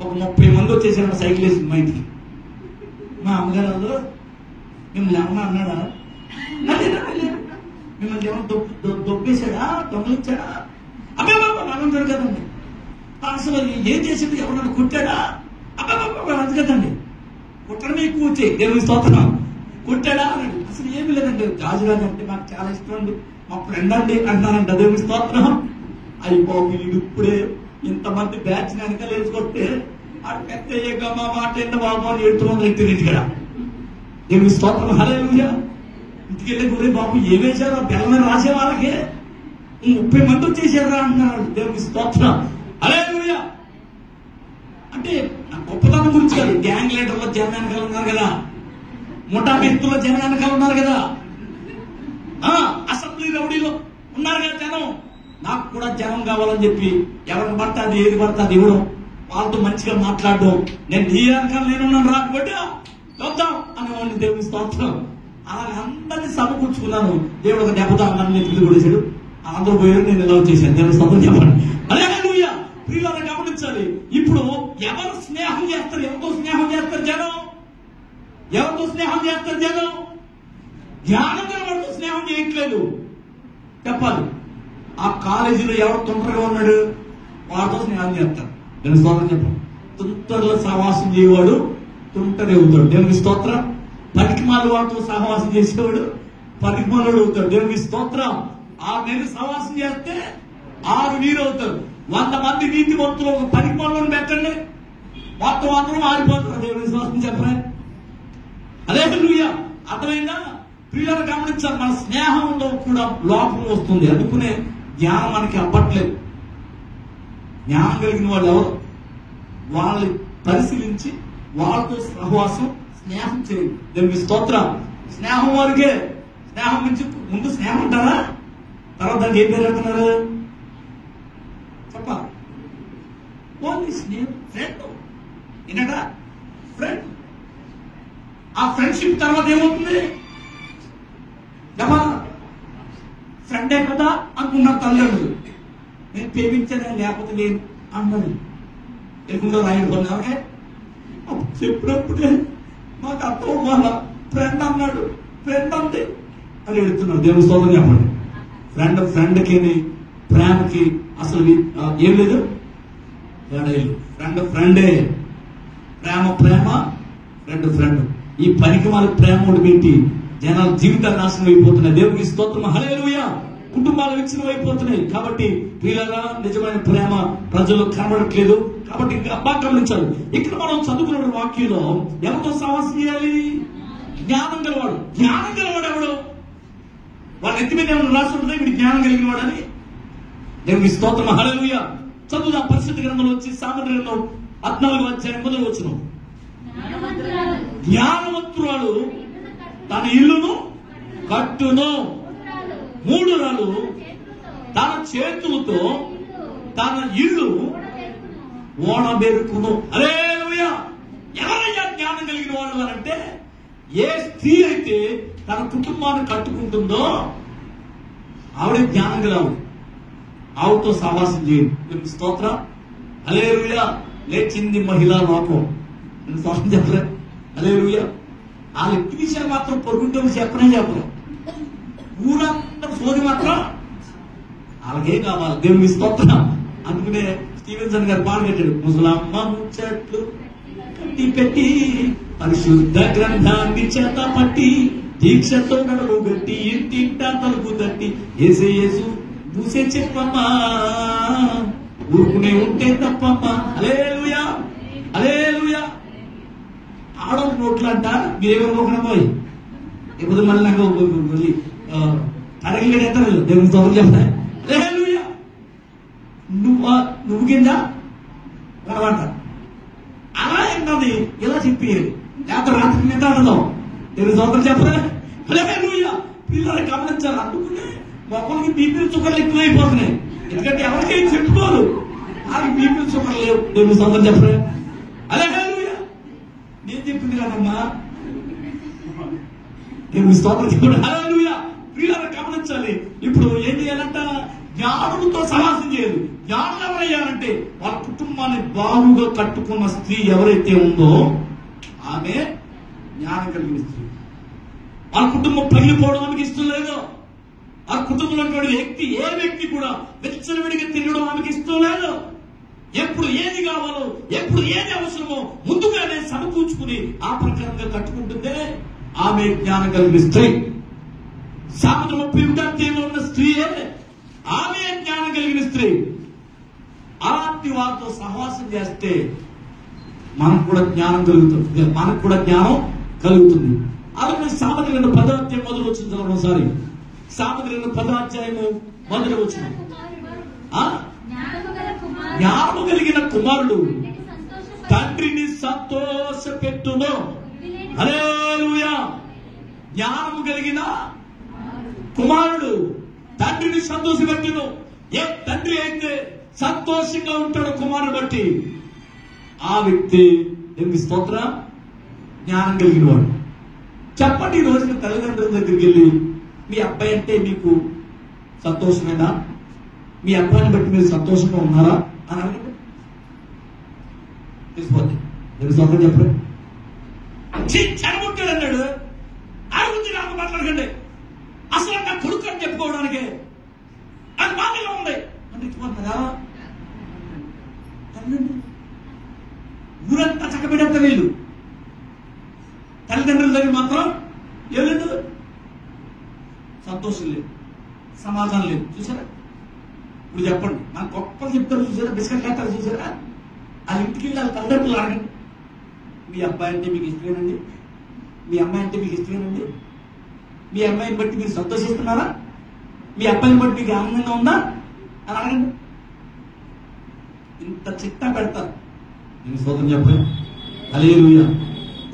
Speaker 1: ఒక 30 మంది వచ్చేసారు సైకిల్ వేసింది మా ఇంటికి. మా అమ్మగారు వాళ్ళు మిమ్మల్ని ఏమన్నా అన్నాడా, మిమ్మల్ని ఏమన్నా దొబ్బేశాడా, దొంగలించాడా? అబ్బాయి బాబా అనంటాడు కదండి. అసలు ఏం చేసింది, ఎవరన్నా కుట్టాడా? అబ్బాయి అది కదండి. కుట్టడమే ఎక్కువ వచ్చాయి. దేవుని స్తోత్రం. కుట్టాడా అన్నాడు. అసలు ఏమి లేదండి, రాజుగారు అంటే మాకు చాలా ఇష్టం అండి, మా ఫ్రెండ్ అండి అన్నారంట. దేవుని స్తోత్రం. అయిపోయి వీడు ఇప్పుడే ఇంతమంది బ్యాచ్ వెనకాల వేసుకొస్తే ఆ పెద్ద అయ్యాక మా మాట ఎంత బాబు అని 700 ఎత్తింది ఇంటికడ. దేవుని స్తోత్రం. హల్లెలూయా. ఇంటికి వెళ్ళే గురే బాబు ఏమేశారు, ఆ బెల్ల మీద రాసే వాళ్ళకి 30 మంది వచ్చేసారా అంటున్నారు. దేవుని స్తోత్రం. హల్లెలూయా. అంటే గొప్పతనం గురించి కాదు, గ్యాంగ్ లీడర్లో జనం వెనకాల ఉన్నారు కదా, ముఠా వ్యక్తుల్లో జనం వెనకాల ఉన్నారు కదా, అసెంబ్లీ రౌడీలో ఉన్నారు కదా జనం. నాకు కూడా జనం కావాలని చెప్పి ఎవరిని పడితే అది ఏది పడితే అది ఇవ్వడం, వాళ్ళతో మంచిగా మాట్లాడడం, నేను నీ వెనకాల నేనున్నాను రాకపోతే చూద్దాం అనేవాడిని. దేవుని స్తోత్రం. అలాగే అందరినీ సమకూర్చుకున్నాను. దేవుడు ఒక దెబ్బతో అందరినీ ఎత్తుకుని కొడేశాడు. అందరూ పోయారు, నేను ఇలా వచ్చేసాను. దేవుని స్తోత్రం చెప్పండి. హల్లెలూయా. ప్రియులారా గమనించాలి. ఇప్పుడు ఎవరు స్నేహం చేస్తారు, ఎవరితో స్నేహం చేస్తారు జనం? ఎవరితో స్నేహం చేస్తారు జనం? జ్ఞానం వాడితో స్నేహం చేయట్లేదు. చెప్పాలి. ఆ కాలేజీలో ఎవరు తొందరగా ఉన్నాడు వాడితో స్నేహం చేస్తారు. దేవుని స్తోత్రం చెప్పండి. తుంటర్లో సహవాసం చేయవాడు తుంటరే అవుతాడు. దేవుని స్తోత్రం. పనికిమాల వాడితో సహవాసం చేసేవాడు పనికిమాలుడు అవుతాడు. దేవుని స్తోత్రం. 6 నెలలు సహవాసం చేస్తే 6 నీరు అవుతారు. 100 మంది నీతి వంతులు ఒక పనికిమాలను పెట్టండి, మొత్తం అందరూ మారిపోతారు. దేవుని స్తోత్రం చెప్పలే. హల్లెలూయా. అర్థమైందా? ప్రియులను గమనించాలి. మన స్నేహంలో కూడా లోపం వస్తుంది. అందుకునే జ్ఞానం మనకి అవ్వట్లేదు. జ్ఞానం కలిగిన వాళ్ళు ఎవరు, వాళ్ళని పరిశీలించి వాళ్ళతో సహవాసం స్నేహం చేయండి. దేవునికి స్తోత్రం. స్నేహం వారికే. స్నేహం నుంచి ముందు స్నేహం అంటారా, తర్వాత దానికి ఏం పేరు పెడుతున్నారు చెప్పాలి. ఓన్లీ స్నేహం, ఫ్రెండ్. ఏంటట ఫ్రెండ్. ఆ ఫ్రెండ్షిప్ తర్వాత ఏమవుతుంది? ఫ్రెండే కదా అనుకున్నారు తల్లిదండ్రులు. నేను ప్రేమించాను లేకపోతే లేదు అన్నది ఎదుగులో రాయడం. ఎవరికే చెప్పినప్పుడే మాకు అర్థం వాళ్ళ ఫ్రెండ్ అన్నాడు, ఫ్రెండ్ అంతే అని ఎడుతున్నాడు. దేవుని స్తోత్రం చెప్పండి. ఫ్రెండ్కి ప్రేమకి అసలు ఏం లేదు, ఫ్రెండే. ప్రేమ ఫ్రెండ్. ఈ పనికి వాళ్ళ ప్రేమ పెట్టి జనాల జీవితాలు నాశనం అయిపోతున్నాయి. దేవునికి స్తోత్రం. హల్లెలూయా. కుటుంబాలు విచ్ఛిన్నం అయిపోతున్నాయి. కాబట్టి వీళ్ళగా నిజమైన ప్రేమ ప్రజలు కనబడట్లేదు. కాబట్టి బాగా గమనించాలి. ఇక్కడ మనం చదువుకున్న వాక్యంలో ఎవరితో సహవాసం చేయాలి? జ్ఞానం గలవాడు. జ్ఞానం గలవాడు ఎవడు? వాళ్ళ ఎత్తి మీద ఏమైనా రాసి ఉంటుంది వీడి జ్ఞానం కలిగిన వాడని. దేవునికి స్తోత్రం. హల్లెలూయా. చదువుదా పరిశుద్ధ గ్రంథంలో వచ్చి సామెతల గ్రంథం 14వ అధ్యాయం 1వ వచనం. జ్ఞానవంతురాలు తన ఇల్లును కట్టును, మూఢురాలు తన చేతులతో తన ఇల్లు ఓడబెరుకును. హల్లెలూయా. ఎవరయ్యా జ్ఞానం కలిగిన వాళ్ళు అంటే, ఏ స్త్రీ అయితే తన కుటుంబాన్ని కట్టుకుంటుందో ఆవిడ జ్ఞానం గలవు. ఆవిడతో సహవాసం చేయండి. స్తోత్రం. హల్లెలూయా. లేచింది మహిళా లోకం. స్తోత్రం చెప్పలే. హల్లెలూయా. ఆ వ్యక్తి విషయాలు మాత్రం పొరుగుంటే చెప్పరు. ఊరంతా ఫోన్ మాత్రం వాళ్ళకే కావాలి. దేవుని స్తోత్రం. అందుకనే స్టీవెన్సన్ గారు పాట కట్టాడు, ముసలమ్మ ముచ్చట్లు కట్టి పెట్టి పరిశుద్ధ గ్రంథాన్ని చేత పట్టి దీక్షతో నడుము గట్టి ఇంటింటా తలుపు తట్టి ఏసే యేసు పూసే చెప్పమ్మా ఊరుకునే ఉంటే తప్పమ్మా. హల్లెలూయా. హల్లెలూయా. ఆడవాళ్ళ నోట్లంట మీరేమో ఒకనా పోయి ఇప్పుడు మళ్ళీ నాకు మళ్ళీ అడగలేడు ఎత్తలేదు. దేవుని స్తోత్రం చెప్పలే. హల్లెలూయా. నువ్వు కింద అనమాట అలా ఏంటది ఇలా చెప్పి లేకపోతే రాత్రి నిద్ర ఆడదాం. దేవుని స్తోత్రం చెప్పలే. హల్లెలూయా. పిల్లలు గమనించాలి. అందుకునే మొక్కలకి బీపీ షుగర్లు ఎక్కువైపోతున్నాయి. ఎందుకంటే ఎవరికైనా చెప్పుకోరు. వాళ్ళకి బీపీ షుగర్ లేవు. దేవుని స్తోత్రం చెప్పలే. హల్లెలూయా. నేను చెప్పింది కదమ్మా. దేవుని స్తోత్రం చెప్పండి. హల్లెలూయా. పిల్లలు గమనించాలి. ఇప్పుడు ఏం చేయాలంట? జ్ఞానులతో సహవాసం చేయదు. జ్ఞానులు ఎవరయ్యారంటే వాళ్ళ కుటుంబాన్ని బాగుగా కట్టుకున్న స్త్రీ ఎవరైతే ఉందో ఆమె జ్ఞానం కలిగిన స్త్రీ. వాళ్ళ కుటుంబం పగిలిపోవడం ఆమెకి ఇష్టం లేదు. ఆ కుటుంబంలో వ్యక్తి ఏ వ్యక్తి కూడా వెచ్చలవిడిగా తిరగడం ఆమెకి ఇష్టం లేదు. ఎప్పుడు ఏది కావాలో, ఎప్పుడు ఏది అవసరమో ముందుగానే సమకూర్చుకుని ఆ ప్రకారంగా కట్టుకుంటుందే ఆమె జ్ఞానం కలిగిన స్త్రీ. సామెతల 31 ఉన్న స్త్రీయే ఆమె జ్ఞానం కలిగిన స్త్రీ. అలాంటి వారితో సహవాసం చేస్తే మనకు కూడా జ్ఞానం కలుగుతుంది. మనకు కూడా జ్ఞానం కలుగుతుంది. అలాగే సామెతల 10వ అధ్యాయం మొదలు వచ్చిన చదవడం ఒకసారి. సామెతల 10వ అధ్యాయము మొదలు వచ్చిన జ్ఞానము కలిగిన కుమారుడు తండ్రిని సంతోష పెట్టును. హల్లెలూయా. జ్ఞానము కలిగిన కుమారుడు తండ్రిని సంతోషపెట్టును. ఏ తండ్రి అయితే సంతోషంగా ఉంటాడు కుమారుడు బట్టి ఆ వ్యక్తి దేవుని స్తోత్రం జ్ఞానం కలిగిన వాడు. చెప్పండి, ఈ రోజున తల్లిదండ్రుల దగ్గరికి వెళ్ళి మీ అబ్బాయి అంటే మీకు సంతోషమేనా, మీ అబ్బాయిని బట్టి మీరు సంతోషంగా ఉన్నారా అని అడగండి. తెలిసిపోద్ది. దేవుని స్తోత్రం చెప్పండి. చెడగొట్టాడు అన్నాడు. ఆ గురించి నాకు మాట్లాడకండి. అసలు నా కొడుకు అని చెప్పుకోవడానికి అది బాధగా ఉంది అంటే ఇచ్చిపోతున్నారా? ఊరంతా చక్కబెట్టేంత వీళ్ళు తల్లిదండ్రుల దగ్గర మాత్రం ఏలేదు, సంతోషం లేదు, సమాధానం లేదు. చూసారా? ఇప్పుడు చెప్పండి, నాకు గొప్పలు చెప్తారు చూసారా, బిస్కెట్ వేస్తారు చూసారా? వాళ్ళ ఇంటికి వెళ్ళి వాళ్ళ తల్లిదండ్రులు అడగండి, మీ అబ్బాయి అంటే మీకు ఇష్టమేనండి, మీ అమ్మాయి అంటే మీకు ఇష్టమేనండి, మీ అమ్మాయిని బట్టి మీరు సంతోషిస్తున్నారా, మీ అబ్బాయిని బట్టి మీకు ఆనందంగా ఉందా అని అడగండి. ఇంత చిట్టా పెడతారు. నేను స్తోత్రం చెప్పండి. హల్లెలూయా.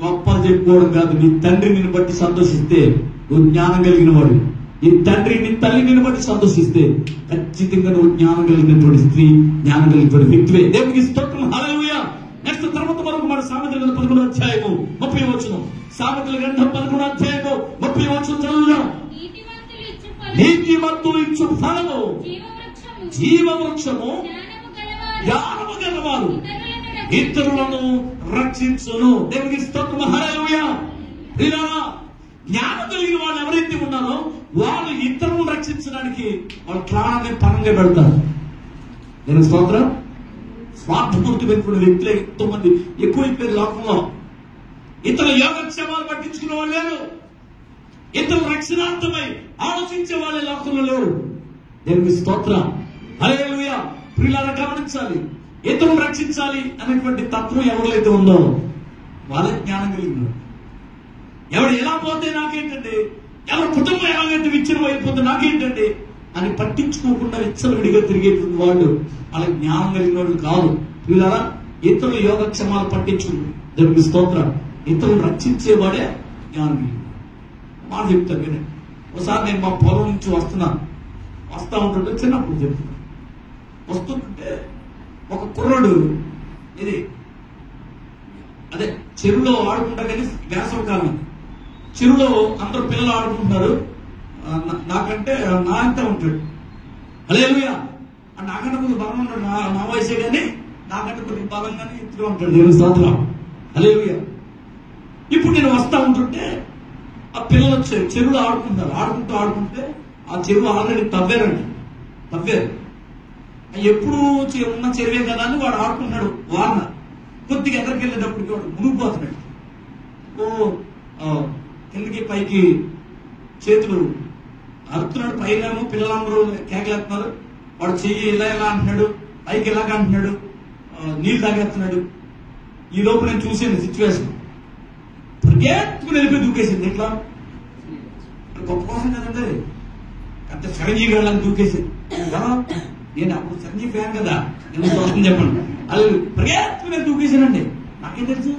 Speaker 1: గొప్పలు చెప్పుకోవడం కాదు, నీ తండ్రి నిన్ను బట్టి సంతోషిస్తే నువ్వు జ్ఞానం కలిగిన వాడు. నీ తండ్రి నీ తల్లి నిన్ను బట్టి సంతోషిస్తే ఖచ్చితంగా నువ్వు జ్ఞానం కలిగినటువంటి స్త్రీ, జ్ఞానం కలిగినటువంటి వ్యక్తివే. దేవునికి స్తోత్రం. హల్లెలూయా. నెక్స్ట్ తర్వాత వరకు మన సామెతల గ్రంథం 11వ అధ్యాయము 30వ వచనం. సామెతల గ్రంథం 11వ అధ్యాయము 30వ వచనం చదువుదాం. నీతిమంతులు ఇచ్చు ఫలము జీవవృక్షము, జ్ఞానము గలవారు ఇతరులను రక్షించును. దేవునికి స్తోత్రం. హల్లెలూయా. ప్రియులారా, జ్ఞానం కలిగిన వాళ్ళు ఎవరైతే ఉన్నారో వాళ్ళు ఇతరులను రక్షించడానికి వాళ్ళ ప్రాణాన్ని పరంగా పెడతారు. దేవునికి స్తోత్రం. స్వార్థపూర్తి పెట్టుకునే వ్యక్తులే ఎంతో మంది ఎక్కువైపోయారు లోకంలో. ఇతరుల యోగక్షేమాలు పట్టించుకునే వాళ్ళు లేరు. ఇతరుల రక్షణార్థమై ఆలోచించే వాళ్ళే లోకంలో లేరు. దేవునికి స్తోత్రం. హల్లెలూయా. ప్రియులారా, గమనించాలి, ఇతరులను రక్షించాలి అనేటువంటి తత్వం ఎవరికైతే ఉందో వాళ్ళే జ్ఞానం కలిగిన. ఎవడు ఎలా పోతే నాకేంటండి, ఎవరి కుటుంబం ఎలాగైతే విచ్ఛిన్నం అయిపోతే నాకేంటండి అని పట్టించుకోకుండా విచ్చలవిడిగా తిరిగేటువంటి వాళ్ళు వాళ్ళ జ్ఞానం కలిగిన వాళ్ళు కాదు. ప్రియులారా, ఇతరుల యోగక్షేమాలు పట్టించుకుంటారు. దేవునికి స్తోత్రం. ఇతరులను రక్షించేవాడే జ్ఞానం కలిగిన మాట చెప్తారు. వినండి. ఒకసారి నేను మా పొలం నుంచి వస్తా ఉంటుంటే చిన్నప్పుడు చెప్తున్నా, వస్తుంటే ఒక కుర్రాడు ఇది అదే చెరువులో ఆడుకుంటా, కానీ వేసవ కాలం చెరువులో అందరు పిల్లలు ఆడుకుంటున్నారు. నాకంటే నా అంతా ఉంటాడు, హల్లెలూయా. నాకంటే కొద్దిగా బలం ఉంటాడు, నా వయసే కానీ నాకంటే కొద్దిగా బలంగానే ఎత్తుగా ఉంటాడు. దేవుని స్తోత్రం, హల్లెలూయా. ఇప్పుడు నేను వస్తా ఉంటుంటే ఆ పిల్లలు వచ్చారు, చెరువులో ఆడుకుంటారు. ఆడుకుంటే ఆ చెరువు ఆల్రెడీ తవ్వారు. ఎప్పుడు ఉన్న చెరువే కదా అని వాడు ఆడుకుంటున్నాడు. వాన కొద్దిగా ఎక్కడికి వెళ్ళేటప్పటికి వాడు మునిగిపోతున్నాడు. కిందకి పైకి చేతులు అరుతున్నాడు. పైన పిల్లలందరూ కేకలేస్తున్నారు. వాడు చెయ్యి ఇలా అంటున్నాడు, పైకి ఇలాగ అంటున్నాడు, నీళ్ళు తాగేస్తున్నాడు. ఈ లోపు నేను చూసాను సిచ్యువేషన్. పరిగెత్తుకుని వెళ్ళిపోయి దూకేసింది. ఎట్లా గొప్ప కోసం కదండి, అంత చిరంజీవి గారు దూకేసింది. నేను అప్పుడు చిరంజీవి ఫ్యాన్ కదా, నేను దోషం చెప్పండి. అది పరిగెత్తుకుని దూకేసానండి. నాకేం తెలుసు,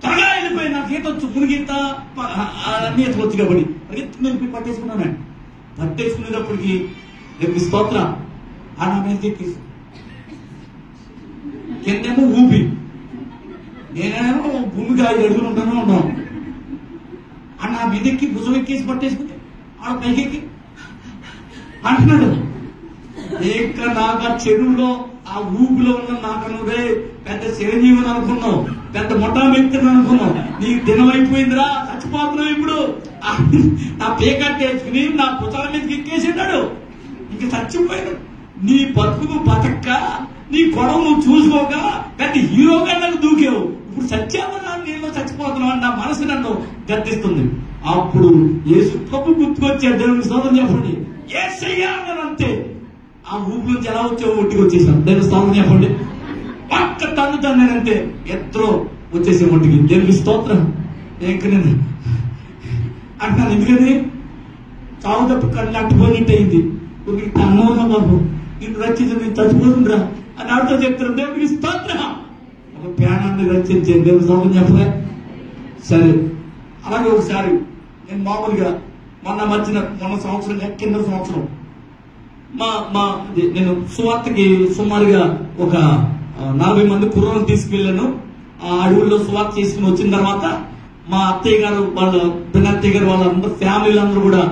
Speaker 1: త్వరగా వెళ్ళిపోయి నాకు ఈత వచ్చు, పునిగీత అన్ని ఎత్తుకొచ్చు కాబట్టి పరిగెత్తుకుని వెళ్ళిపోయి పట్టేసుకునేటప్పటికి రేపు స్తోత్రం ఆ నా మీద ఎక్కేసి కిందేమో ఊపి, నేనేమో భూమికి 5 అడుగులు ఉన్నాను. ఆ నా మీద ఎక్కి భుజం ఎక్కేసి పట్టేసుకుని ఆడ పైకెక్కి అంటున్నాడు. ఇంకా నాకు ఆ చెరువులో ఆ ఊపిలో ఉన్న నాకనుడే పెద్ద చిరంజీవిని అనుకున్నావు, పెద్ద మొట్టా వ్యక్తిని అనుకున్నావు. నీకు దినం అయిపోయిందిరా, చచ్చిపోతున్నావు. ఇప్పుడు నా పేకట్టేసుకుని నా పుస్తకాల మీదకి ఎక్కేసాడు. ఇంక చచ్చిపోయాడు. నీ బతుకు బతక్క, నీ గొడవ నువ్వు చూసుకోక పెద్ద హీరోగా నాకు దూకావు. ఇప్పుడు సత్యావరా నేను చచ్చిపోతున్నావు అని నా మనసు నన్ను గర్తిస్తుంది. అప్పుడు యేసు ప్రభు గుర్తుకొచ్చాడు. దేవుని స్తోత్రం చెప్పండి. యేసయ్యా అన్నాను అంతే. ఆ ఊపు నుంచి ఎలా వచ్చావు ఒట్టికి వచ్చేసాను. దేవుని స్తోత్రం చెప్పండి. పక్క తన్నుతానంతే ఎత్తో వచ్చేసే ఒట్టికి. దేవుని స్తోత్రం. నేను అంటాను, ఎందుకని చావు తప్ప కళ్ళు అట్టుపోయినట్టు అయింది. తన్నోరా బాబు, నేను రచించి నేను చచ్చిపోతుందిరా అని ఆడితో చెప్తాను. దేవుడికి స్తోత్రం. ఒక ప్రాణాన్ని రచించే దేవుని స్తోత్రం చెప్పలే. సరే, అలాగే ఒకసారి నేను మామూలుగా మొన్న సంవత్సరం కింద సంవత్సరం నేను సువార్తకి సుమారుగా ఒక 40 మంది కుర్రలను తీసుకువెళ్ళాను. ఆ అడవుల్లో సువార్త చేసుకుని వచ్చిన తర్వాత మా అత్తయ్య గారు పిన్నత్తయ్య గారు వాళ్ళందరూ ఫ్యామిలీలు అందరూ కూడా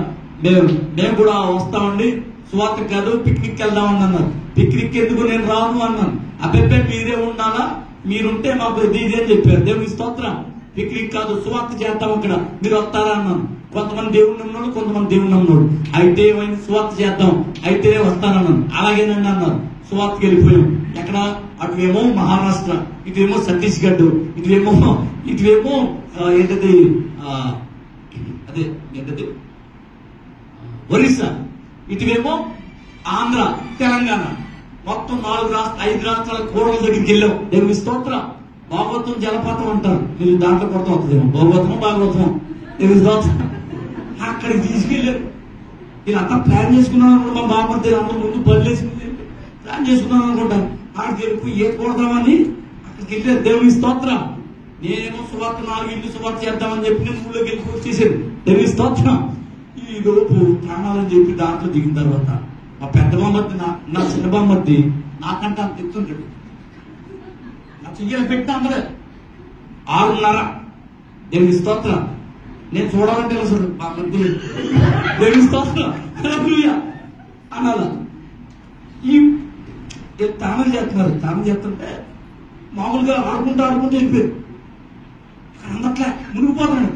Speaker 1: మేము కూడా వస్తామండి, సువార్త కాదు పిక్నిక్ వెళ్దామని అన్నారు. పిక్నిక్ ఎందుకు, నేను రాను అన్నాను. అబ్బెబ్బే మీరే ఉండాలా, మీరుంటే మాకు ఇది అని చెప్పారు. దేవుని స్తోత్రం. పిక్నిక్ కాదు, సువార్త చేద్దాం అక్కడ, మీరు వస్తారా అన్నాను. కొంతమంది దేవుని నమ్మున్నాడు, కొంతమంది దేవుని నమ్మున్నాడు. అయితే ఏమైంది, సువార్త చేద్దాం, అయితే వస్తానన్నాను. అలాగేనండి అన్నారు. సువార్తకి వెళ్ళిపోయాం. ఎక్కడ, అటువేమో మహారాష్ట్ర, ఇటువేమో ఛత్తీస్గఢ్, ఇటువేమో ఏంటది అదే ఏంటది ఒరిస్సా, ఇటువేమో ఆంధ్ర, తెలంగాణ. మొత్తం 5 రాష్ట్రాల కోడల దగ్గరికి వెళ్ళాం. దేవుని స్తోత్రం. భాగవతం జలపాతం అంటారు, మీరు దాంట్లో కొడతా వస్తుందేమో, భాగవతం దేవుని స్తోత్రం. అక్కడికి తీసుకెళ్ళారు. వీళ్ళంతా ప్లాన్ చేసుకున్నాను అనుకుంటా. మా బామ్మర్ది అందరూ ముందు బదిలేసింది ప్లాన్ చేసుకున్నాను అనుకుంటాను. అక్కడికి వెళ్ళిపోయి ఏ కూడదామని అక్కడికి వెళ్ళారు. దేవుని స్తోత్రం. నేనేమో సువార్త 4 ఇల్లు సువార్త చేద్దామని చెప్పి నేను ఊళ్ళోకి వెళ్ళి వచ్చేసాను. దేవుని స్తోత్రం. ఈ లోపు ప్రాణాలని చెప్పి దాంట్లో దిగిన తర్వాత మా పెద్ద బామ్మర్ది నా చిన్న బామ్మర్ది నాకంటే అంత ఎత్తుంటాడు. నా చెయ్యలు పెట్టిన అందరూ 6:30. దేవుని స్తోత్రం. నేను చూడాలంటే అసలు మా మధ్య దేవుని స్తోత్రం అనాల. ఈ తామర చేస్తున్నారు. తామర చేస్తుంటే మామూలుగా ఆడుకుంటూ వెళ్ళిపోయారు. అందట్లే మునిగిపోతున్నాడు.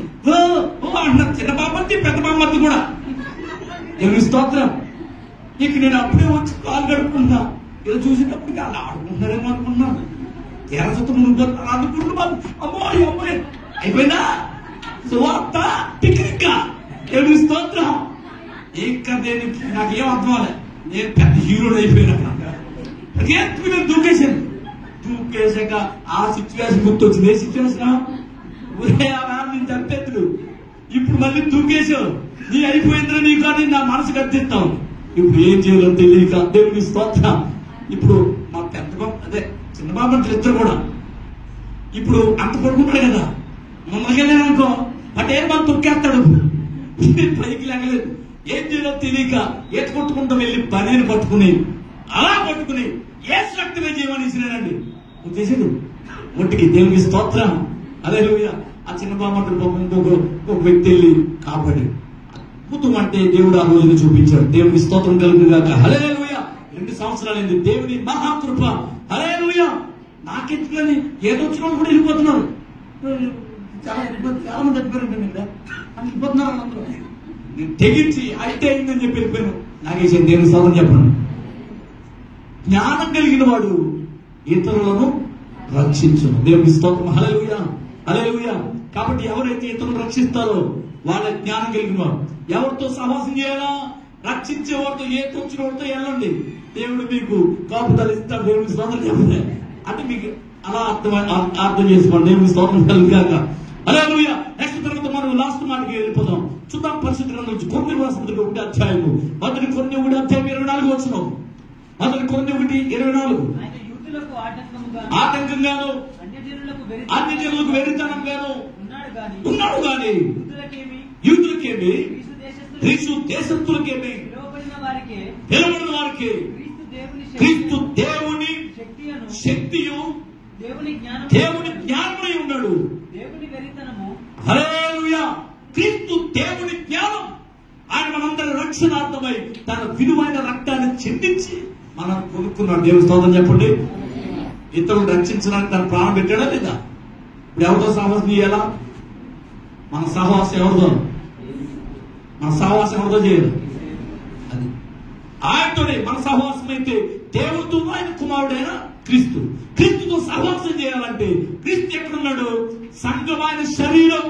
Speaker 1: అంటున్నారు చిన్న బామ్మర్ది పెద్ద బామ్మర్ది కూడా. దేవుని స్తోత్రం. ఇక నేను అప్పుడే వచ్చి కాలు గడుపుకుంటా. ఏదో చూసేటప్పటికి అలా ఆడుకుంటున్నారేమో అనుకున్నాను. తెరసతో మునిగిపోతున్నారు అనుకుంటున్నాను. అమ్మాయి అయిపోయిందా సువార్త పిక్నిక్. దేవుని స్తోత్రం. ఇంకా నాకేం అర్థం అవ్వలే. నేను పెద్ద హీరోని అయిపోయినా. దూకేశాను. దూకేశాక ఆ సిచ్యువేషన్ గుర్తొచ్చింది. ఏ సిచ్యువేషన్, నేను చంపేతుడు. ఇప్పుడు మళ్ళీ దూకేశావు, నీ అయిపోయిందిరా నీ కానీ నా మనసు గర్తిస్తావు. ఇప్పుడు ఏం చేయాలో తెలియక దేవుని స్తోత్రం. ఇప్పుడు మా పెద్ద చిన్న బాబు ఇద్దరు కూడా ఇప్పుడు అంత పడుకుంటాడు కదా. మమ్మల్ని వెళ్ళాననుకో అంటే ఏం మనం తొక్కేస్తాడు. పైకి లేగలేదు. ఏం చేయాలో తెలియక ఏట కొట్టుకుంటూ వెళ్ళి పనిని పట్టుకుని అలా పట్టుకుని ఏసు రక్తమే జీవాన్ని ఇచ్చినానండి చేసేది ఒంటికి. దేవునికి స్తోత్రం. హల్లెలూయా. ఆ చిన్న బామంటారు ఒక వ్యక్తి వెళ్ళి కాపాడి అద్భుతం అంటే దేవుడు ఆ రోజున చూపించాడు. దేవునికి స్తోత్రం కలుగుగాక. హల్లెలూయా. 2 సంవత్సరాలైంది. దేవుని మహాకృప. హల్లెలూయా. నాకెత్తులని ఏదో వచ్చిన కూడా వెళ్ళిపోతున్నారు. చాలా మంది తప్పిపోయారండి ఇక్కడ వెళ్ళిపోతున్నారు. అందరూ నేను తెగించి అయితే అయిందని చెప్పి వెళ్ళిపోయాను. నాకేసే దేవుని స్తోత్రం చెప్పండి. జ్ఞానం కలిగిన వాడు ఇతరులను రక్షించును. దేవుని స్తోత్రం. హల్లెలూయా. హల్లెలూయా. కాబట్టి ఎవరైతే ఇతరులను రక్షిస్తారో వాళ్ళ జ్ఞానం కలిగిన వాడు. ఎవరితో సహవాసం చేయాలా? రక్షించే వాడితో, ఏ తోచిన వాడితో వెళ్ళండి. దేవుడు మీకు కాపుదలు ఇస్తాడు. దేవుని స్తోత్రం చెప్పండి. అంటే మీకు అలా అర్థం చేసుకోండి. దేవుని స్తోత్రం కలుగుగాక. హల్లెలూయా. నెక్స్ట్ తర్వాత మనం లాస్ట్ మాటకి వెళ్ళిపోతాం. చూద్దాం పరిశుద్ధ గ్రంథం నుంచి కొరింథీయులకు రాసిన పత్రిక 1వ అధ్యాయము 1 వచనం. 1 ఆటంకంగాను అన్యజనులకు వెరితనంగాను ఉన్నాడు గాని యూదులకేమి గ్రీసు దేశస్థులకేమి పిలువబడిన వారికి క్రీస్తు దేవుని శక్తియు దేవుని జ్ఞానమై ఉన్నాడు. హల్లెలూయా. క్రీస్తు దేవుని జ్ఞానం. ఆయన మనందరి రక్షణార్థమై తన విలువైన రక్తాన్ని చెందించి మనం కొనుక్కున్నాడు. దేవుని స్తోత్రం చెప్పండి. ఇతరులు రక్షించడానికి తన ప్రాణం పెట్టాడా లేదా? ఇప్పుడు ఎవరితో సహవాసం చేయాలా? మన సహవాసం ఎవరితో? మన సహవాసం ఎవరితో చేయాలి? అది ఆయనతోనే మన సహవాసం అయితే దేవుడితో ఆయన కుమారుడైన క్రీస్తు. క్రీస్తుతో సహవాసం చేయాలంటే క్రీస్తు ఎక్కడున్నాడు? సంఘమైన శరీరం.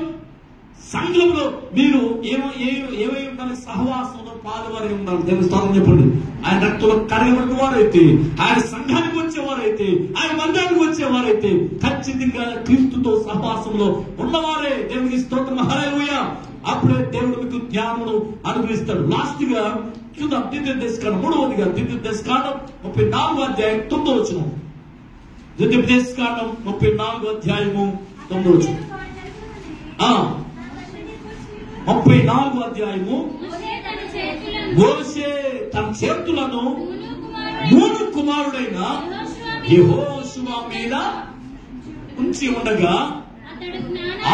Speaker 1: సంఘంలో మీరు ఏమై ఉండాలి? సహవాసంలో పాలువారై ఉండాలి. దేవుని స్తోత్రం చెప్పండి. ఆయన రక్తంలో కడగబడిన వారైతే, ఆయన సంఘానికి వచ్చేవారైతే, ఆయన మందిరానికి వచ్చేవారైతే ఖచ్చితంగా క్రీస్తుతో సహవాసంలో ఉన్నవారే. దేవునికి స్తోత్రం. హల్లెలూయా. అప్పుడే దేవుడు మీకు జ్ఞానమును అనుగ్రహిస్తాడు. లాస్ట్ గా చూద్దాం. ద్వితీయోపదేశకాండం 3వదిగా ద్వితీయోపదేశకాండం 34వ అధ్యాయం 9వ వచనం. ద్వితీయోపదేశకాండం 34వ అధ్యాయము 9వ వచనం. 34వ అధ్యాయము. మోషే తన చేతులను నూను కుమారుడైన యెహోషువ మీద ఉంచి ఉండగా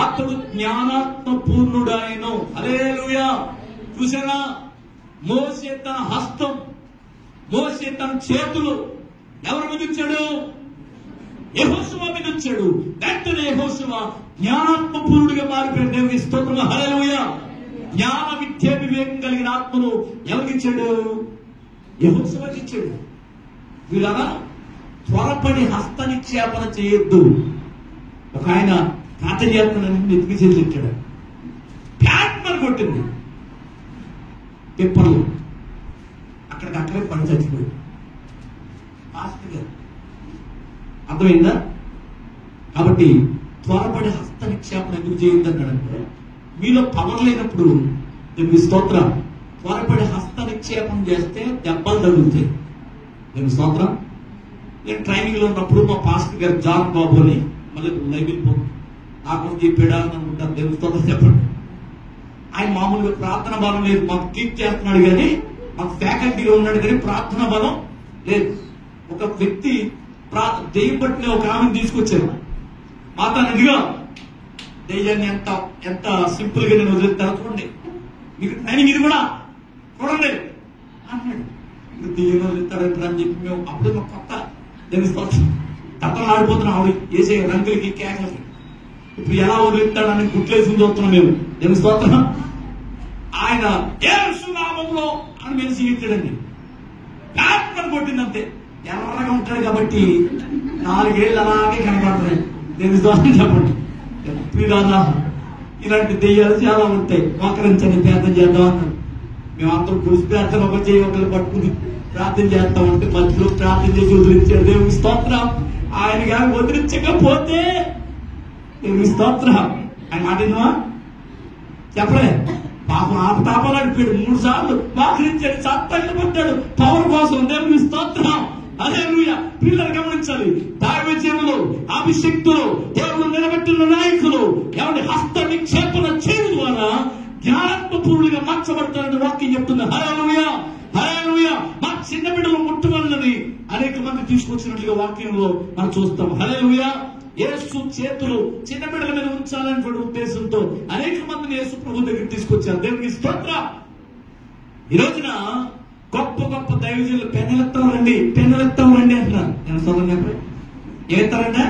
Speaker 1: అతడు జ్ఞానాత్మ పూర్ణుడాయను. హల్లెలూయా. చూసారా? మోషే తన హస్తం, మోషే తన చేతులు ఎవరి మీద ఉంచాడు? యెహోషువ మీద ఉంచాడు. వెంటనే యెహోషువ జ్ఞానాత్మ పూర్ణుడిగా మారిపోయాడు. దేవుని స్తోత్రం. హల్లెలూయా. జ్ఞాన విద్య వివేకం కలిగిన ఆత్మను ఎవరికి ఇచ్చాడు? యెహోషువకి ఇచ్చాడు. వీళ్ళరా త్వరపడి హస్త నిక్షేపణ చేయొద్దు. ఒక ఆయన ప్రార్థన చేస్తున్నాను ఎత్తికి చేసి ఇచ్చాడు. ప్యాట్మని కొట్టింది పెప్పర్లు. అక్కడికక్కడే పని చచ్చిపోయింది. అర్థమైందా? కాబట్టి త్వరపడి హస్త నిక్షేపణ ఎందుకు చేయొద్దన్నాడంటే మీలో పవర్ లేనప్పుడు దేవుని స్తోత్రం త్వరపడి హస్త నిక్షేపం చేస్తే దెబ్బలు తగులుతాయి. దేవుని స్తోత్రం. నేను ట్రైనింగ్ లో ఉన్నప్పుడు మా పాస్టర్ గారు జాన్ బాబు అని మళ్ళీ లైబ్రరీ నాకు చెప్పాడా అని అనుకుంటారు. దేవుని స్తోత్రం చెప్పండి. ఆయన మామూలుగా ప్రార్థన బలం లేదు. మాకు టీచ్ చేస్తున్నాడు కానీ, మాకు ఫ్యాకల్టీలో ఉన్నాడు కానీ ప్రార్థన బలం లేదు. ఒక వ్యక్తి దెయ్యం పట్టిన ఒక ఆమెను తీసుకొచ్చారు. మాత నదిగా దెయ్యాన్ని ఎంత సింపుల్ గా నేను వదిలేస్తాను చూడండి, మీకు ట్రైనింగ్ ఇది కూడా చూడండి అన్నాడు. దెయ్యం వదిలేస్తాడు అని చెప్పి మేము అప్పుడు మాకు కొత్త తెలుస్తాం. తప్పలు ఆడిపోతున్నాం. ఆవిడ వేసే రంగులకి కేకలకి ఇప్పుడు ఎలా వదిలేస్తాడని గుట్లేసి చూస్తున్నాం మేము. దేవుని స్తోత్రం. ఆయన యేసు నామములో అని మెలిసి ఇచ్చాడండి. ప్యాట్మని కొట్టిందంతే. ఎర్రగా ఉంటాడు కాబట్టి 4 ఏళ్ళు అలాగే కనపడుతున్నాయి. దేవుని స్తోత్రం చెప్పండి. ఇలాంటి దెయ్యాలు చాలా ఉంటాయి. మోకరించని ప్రార్థన చేద్దాం అన్నాడు. మేమందరం గుడిసి ప్రార్థన ఒకరు చేయి ఒకరు పట్టుకుని ప్రార్థన చేస్తాం అంటే మధ్యలో ప్రార్థన చేసి వదిలించాడు. దేవుని స్తోత్రం. ఆయన కానీ వదిలించకపోతే దేవుని స్తోత్రం. ఆయన మాటినవా చెప్పలే. పాపం ఆపతాపాలు అడిపాడు. 3 సార్లు మోకరించాడు. సత్తంగా పట్టాడు పవర్ కోసం. దేవుని స్తోత్రం. హల్లెలూయా. పిల్లలు గమనించాలి. దైవజనులు, అభిషక్తులు, దేవుడు నిలబెట్టిన నాయకులు ఎవరి హస్త నిక్షేపణ చేయడం ద్వారా జ్ఞానాత్మ జ్ఞానాత్మపూర్ణులుగా మార్చబడతారని వాక్యం చెప్తుంది. హల్లెలూయా, హల్లెలూయా. మా చిన్న బిడ్డలు ముట్టవలనని అనేక మంది తీసుకొచ్చినట్లుగా వాక్యంలో మనం చూస్తాం. హల్లెలూయా. యేసు చేతులు చిన్న బిడ్డల మీద ఉంచాలనే ఉద్దేశంతో అనేక మందిని యేసు ప్రభు దగ్గర తీసుకొచ్చారు. దేవునికి స్తోత్రం. ఈ రోజున గొప్ప గొప్ప దైవజనులు పెన్నెలెత్తాం రండి అంటున్నారు. నేను సొంతం చెప్పండి, ఏతారంటే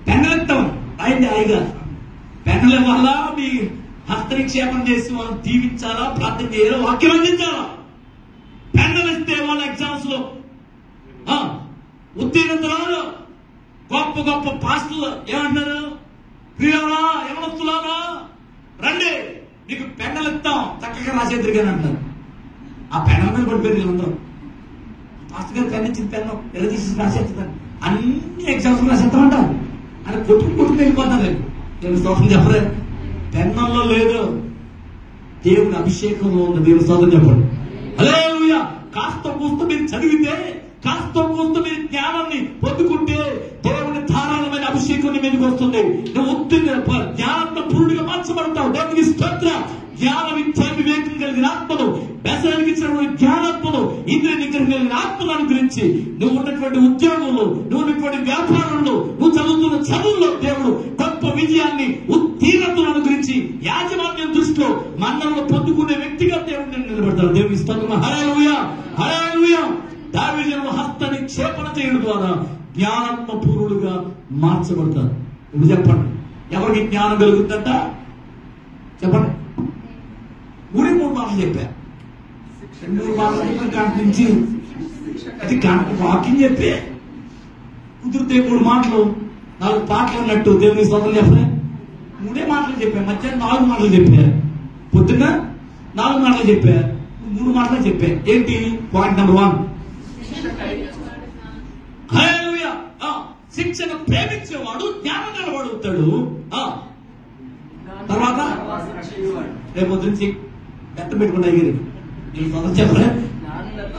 Speaker 1: పెన్నెలెత్తాం అయింది. హాయిగా పెన్నుల వల్ల మీ హస్తనిక్షేపం చేసి వాళ్ళని దీవించాలా, ప్రార్థన చేయాలా, వాక్యం అందించాలా. పెన్నులు ఇస్తే వాళ్ళ ఎగ్జామ్స్ లో ఉత్తీర్ణతలు గొప్ప గొప్ప పాస్టర్లు ఏమంటారు, ప్రియులారా యవనస్తులారా రండి నీకు పెన్నులు ఇస్తాం చక్కగా రాసేద్దరిగాని అంటారు. ఆ పెన్నుల మీద పడిపోయింది వీళ్ళందరూ. పాస్టర్ గారు పెన్ను ఇచ్చిన పెన్ను ఎలా తీసి రాసేస్తాను, అన్ని ఎగ్జామ్స్ రాసేస్తామంటారు. అని కొట్టుకుని వెళ్ళిపోతారు. నేను స్తోత్రం చెప్పలే, పెన్నుల్లో లేదు, దేవుని అభిషేకంలో ఉన్న దేవుని స్తోత్రం చెప్పండి. హల్లెలూయా. కాస్త కూస్త మీరు చదివితే, కాస్త కూస్త మీరు జ్ఞానాన్ని పొందుకుంటే దేవుని ధారాళమైన అభిషేకం మీదకి వస్తుంది. నువ్వు జ్ఞానంతో పూర్తిగా మార్చబడతావు. దేవునికి స్తోత్రం. జ్ఞాన విద్య వివేకం కలిగిన ఆత్మను, బెసరానికి ఇచ్చినటువంటి జ్ఞానాత్మను, ఇంద్రియ నిగ్రహం కలిగిన ఆత్మను అనుగ్రహించి నువ్వు ఉన్నటువంటి ఉద్యోగంలో, నువ్వు ఉన్నటువంటి వ్యాపారంలో, నువ్వు చదువుతున్న చదువుల్లో దేవుడు గొప్ప విజయాన్ని, ఉత్తీర్ణతను అనుగ్రహించి యాజమాన్యం దృష్టిలో మన్నలను పొందుకునే వ్యక్తిగా దేవుడు నేను నిలబడతాడు. దేవుని స్తోత్రం. హల్లెలూయా, హల్లెలూయా. దావీదును హస్తనిక్షేపణ చేయడం ద్వారా జ్ఞానాత్మపూర్ణులుగా మార్చబడతారు. ఇప్పుడు చెప్పండి, ఎవరికి జ్ఞానం కలుగుతుందంట చెప్పండి. 3 మాటలు చెప్పారు. 2 మాటలు చెప్పారు. గంట నుంచి అది గంట వాకింగ్ చెప్పే కుదిరితే 3 మాటలు 4 పాటలు అన్నట్టు దేవుని స్తోత్రం చెప్పలే. 3 మాటలు చెప్పారు. మధ్యాహ్నం 4 మాటలు చెప్పారు. పొద్దున్న 4 మాటలు చెప్పారు. 3 మాటలు చెప్పారు. ఏంటి పాయింట్ నెంబర్ 1? హల్లెలూయా. శిక్షను ప్రేమించేవాడు జ్ఞానం నిలబడుతాడు. తర్వాత రేపు నుంచి బెత్త పెట్టుకుని అయ్యారు. నేను సొంతం చెప్పలే.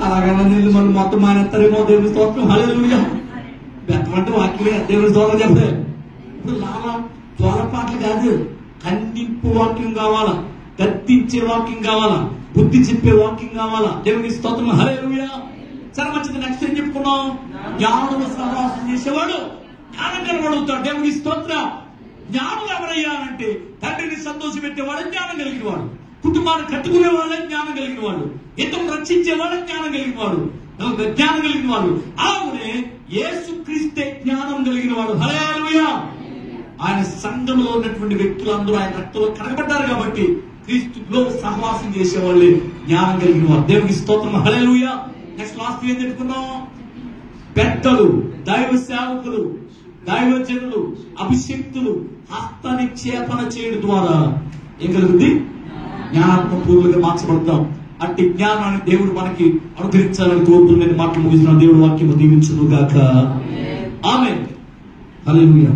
Speaker 1: అలాగన్నా నీళ్ళు మనం మొత్తం మానేస్తారేమో. దేవుని స్తోత్రం. హల్లెలూయా. బెత్తం అంటే వాక్యమే. దేవుని స్తోత్రం చెప్పలే. ఇప్పుడు జ్వాల పాటలు కాదు, ఖండింపు వాక్యం కావాలా, గద్దించే వాక్యం కావాలా, బుద్ధి చెప్పే వాక్యం కావాలా. దేవుని స్తోత్రం. హల్లెలూయా. సరే మంచిది. నెక్స్ట్ ఏం చెప్పుకున్నాం? జ్ఞానం సహవాసం చేసేవాడు జ్ఞానం కనబడుతాడు. దేవుని స్తోత్రం. జ్ఞానం ఎవరయ్యారంటే తండ్రిని సంతోషం పెట్టేవాడు జ్ఞానం కలిగిన వాడు, కుటుంబాన్ని కట్టుకునేవాడే జ్ఞానం కలిగిన వాడు, ఇతరులను రక్షించేవాడే జ్ఞానం కలిగిన వాడు, జ్ఞానం కలిగిన వాడు. ఆమె యేసుక్రీస్తే జ్ఞానం కలిగిన వాడు. హల్లెలూయా. ఆయన సంఘంలో ఉన్నటువంటి వ్యక్తులందరూ ఆయన రక్తంలో కడగబడ్డారు కాబట్టి క్రీస్తులో సహవాసం చేసేవాళ్ళే జ్ఞానం కలిగిన వాడు. దేవునికి స్తోత్రం. హల్లెలూయా. నెక్స్ట్ లాస్ట్ ఏం చెప్పుకున్నాం? పెద్దలు, దైవ సేవకులు, దైవజనులు, అభిషక్తులు హస్తనిక్షేపణ చేయడం ద్వారా ఏం కలుగుతుంది? జ్ఞానాత్మపూర్ణులుగా మార్చబడతాం. అట్టి జ్ఞానాన్ని దేవుడు మనకి అనుగ్రహించాలని కోరుతున్న మాటలు ముగిసిన దేవుడు వాక్యం దీవించును గాక. ఆమేన్. హల్లెలూయా.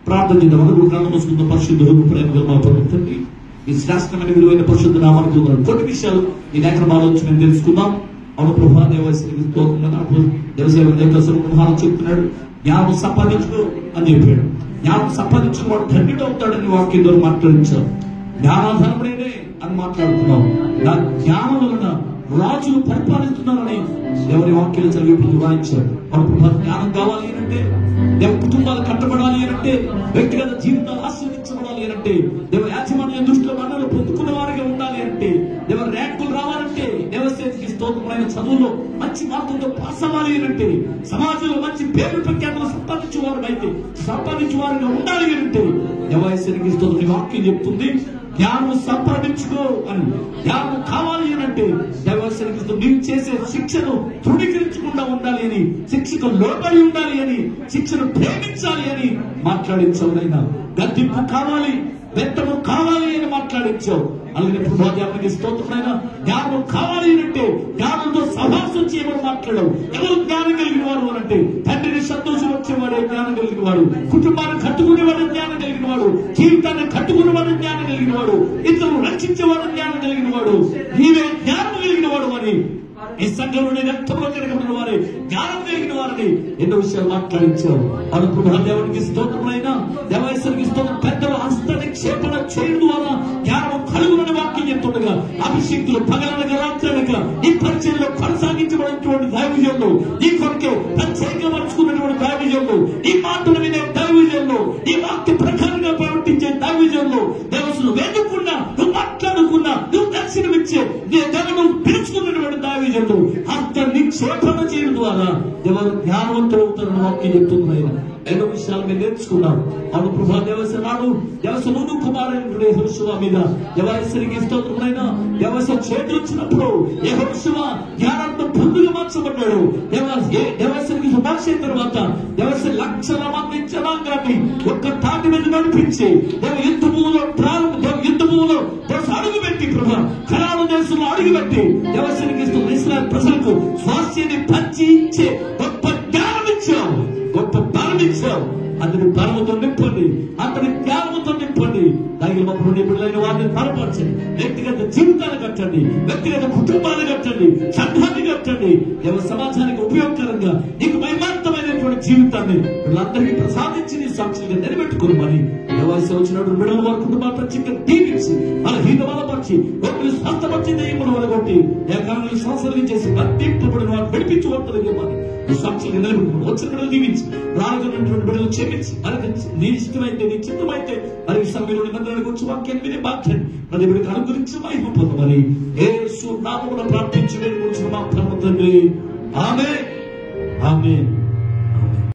Speaker 1: ప్రార్థన చేద్దాం. గ్రంథం పరిశుద్ధుడు ప్రేమగా మా ప్రభుత్వండి ఈ శ్రేష్టమైన విలువైన పరిశుద్ధ నామానికి కొన్ని విషయాలు ఈ లేఖనం ఆలోచన మేము తెలుసుకుందాం. అవును ప్రభా, దేవసేవకులు చెప్తున్నాడు, జ్ఞానం సంపాదించుకో అని చెప్పాడు. జ్ఞానం సంపాదించుకోవడం ధన్యుడు అవుతాడని వాక్యం ద్వారా మాట్లాడించాం. జ్ఞానాధారపడేనే అని మాట్లాడుతున్నాం. నా జ్ఞానం వలన రాజులు పరిపాలిస్తున్నారని ఎవరి వాక్యాలు చదివి వాయించాడు. మన జ్ఞానం కావాలి అంటే, దేవ కుటుంబాలు కట్టబడాలి అంటే, వ్యక్తిగత జీవితాలు ఆశీర్వదించబడాలి అంటే, దేవ యాజమాన్య దృష్టిలో మనలో పొందుకున్న వారిగా ఉండాలి అంటే, దేవ ర్యాంకులు రావాలంటే, దేవసేవకి స్తోత్రమైన చదువులో మంచి మార్కులతో పాస్ అవ్వాలి అంటే, సమాజంలో మంచి పేరు ప్రఖ్యాతులు సంపాదించే వారిగా ఉండాలి అంటే, దేవసేవకి స్తోత్రం వాక్యం చెప్తుంది. జ్ఞానం సంపాదించుకో అని. జ్ఞానం కావాలి అంటే దేవసేవకులు నీవు చేసే శిక్షను తృణీకరించకుండా ఉండాలి అని, శిక్షకు లోబడి ఉండాలి అని, శిక్షను ప్రేమించాలి అని మాట్లాడించావు. నైనా గద్దింపు కావాలి, బెత్తము కావాలి అని మాట్లాడించావు. అలాగే ప్రభావానికి స్తోత్రమైనా జ్ఞానం కావాలి అంటే జ్ఞానంతో సహవాసం చేయమని మాట్లాడావు. ఎవరు జ్ఞానం కలిగిన వారు అంటే తండ్రిని సంతోషం వచ్చేవాడే జ్ఞానం కలిగిన వాడు, కుటుంబాన్ని కట్టుకునేవాడు జ్ఞానం కలిగిన వాడు, జీవితాన్ని కట్టుకునేవాడు జ్ఞానం కలిగిన వాడు, ఇతరులు రక్షించేవాడు జ్ఞానం కలిగిన వాడు, నీవే జ్ఞానం కలిగిన వాడు అని ఈ సంఘంలోని రక్తంలో తిరగబడిన వారి జ్ఞానం కలిగిన వారిని ఎన్నో విషయాలు మాట్లాడించారు. అను ప్రభాదేవునికి స్తోత్రమైన దేవేశ్వరికి స్తోత్రం. పెద్దలు హస్తనిక్షేపణ చేయడం ద్వారా జ్ఞానం కలుగునని వాక్యం శక్తులు పగలనక రాత్రనక ఈ పరిచయంలో కొనసాగించబడినటువంటి దైవజనులు, ఈ కొరకే ప్రత్యేకపరుచుకున్నటువంటి దైవజనులు, ఈ మాటలు వినే దైవజనులు, ఈ వాక్య ప్రకారంగా ప్రవర్తించే దైవజనులు, దేవసులు వేడుకున్నా నువ్వు మాట్లాడుకున్నా నువ్వు దర్శనమిచ్చే దేవుడు పిలుచుకున్నటువంటి దైవజనులు అంత నిక్షేపణ చేయడం ద్వారా ఎవరు జ్ఞానవంతులు అవుతారని వాక్యం చెప్తున్నాయి. ఎన్నో విషయాలు మేము నేర్చుకున్నాం. అవును ప్రభా, దేవసనాడు దేవసను కుమారుడు యెహోషువ మీద ఎవరైసరికి స్తోత్రమైనా దేవస చేతులు వచ్చినప్పుడు యెహోషువ జ్ఞానంతో పొందుగా మార్చబడ్డాడు. దేవసరికి శుభాష తర్వాత దేవస లక్షల మంది జనాంగాన్ని ఒక్క తాటి మీద నడిపించి యుద్ధ భూమిలో అడుగుపెట్టి ప్రభా ఖరాను దేశంలో అడుగుపెట్టి దేవసరికి ఇస్రాయేల్ ప్రజలకు స్వాస్థ్యాన్ని పంచి ఇచ్చే గొప్ప జ్ఞానం ఇచ్చావు, గొప్ప బలం ఇచ్చావు. అతని బలముతో నింపండి, అతని జ్ఞానముతో నింపండి. దానికి మా బిడ్డలైన వారిని బలపరచండి. వ్యక్తిగత జీవితాలు కట్టండి, వ్యక్తిగత కుటుంబాలు కట్టండి, సంఘాన్ని కట్టండి. దేవ సమాజానికి ఉపయోగకరంగా నీకు మహిమాంతమైనటువంటి జీవితాన్ని వీళ్ళందరికీ ప్రసాదించి నీ సాక్షిగా నిలబెట్టుకుని మరి దేవాలయం వచ్చినప్పుడు బిడ్డల వారి కుటుంబాలు ప్రత్యేకంగా దీవించి వాళ్ళ హీన బలపరిచి ఒకరు స్వస్థపరిచి దెయ్యమును వలగొట్టి ఏకాలను సంవత్సరం చేసి వర్తింపబడిన వారు విడిపించబడతారు. మరి సాక్షిగా నిలబెట్టుకుని వచ్చిన బిడ్డలు దీవించి రానున్నటువంటి బిడ్డలు క్షమించి మరి నీ ఇష్టమైతే నీ చిత్తమైతే మరి సమయంలో నిబంధనల గురించి వాక్యాన్ని వినే బాధ్యత ప్రతి బిడ్డకు అనుగ్రహించి మహిమ పొందమని యేసు నామమున ప్రార్థించి వేడుకొంచున్నాము మా పరమ తండ్రి. ఆమేన్, ఆమేన్.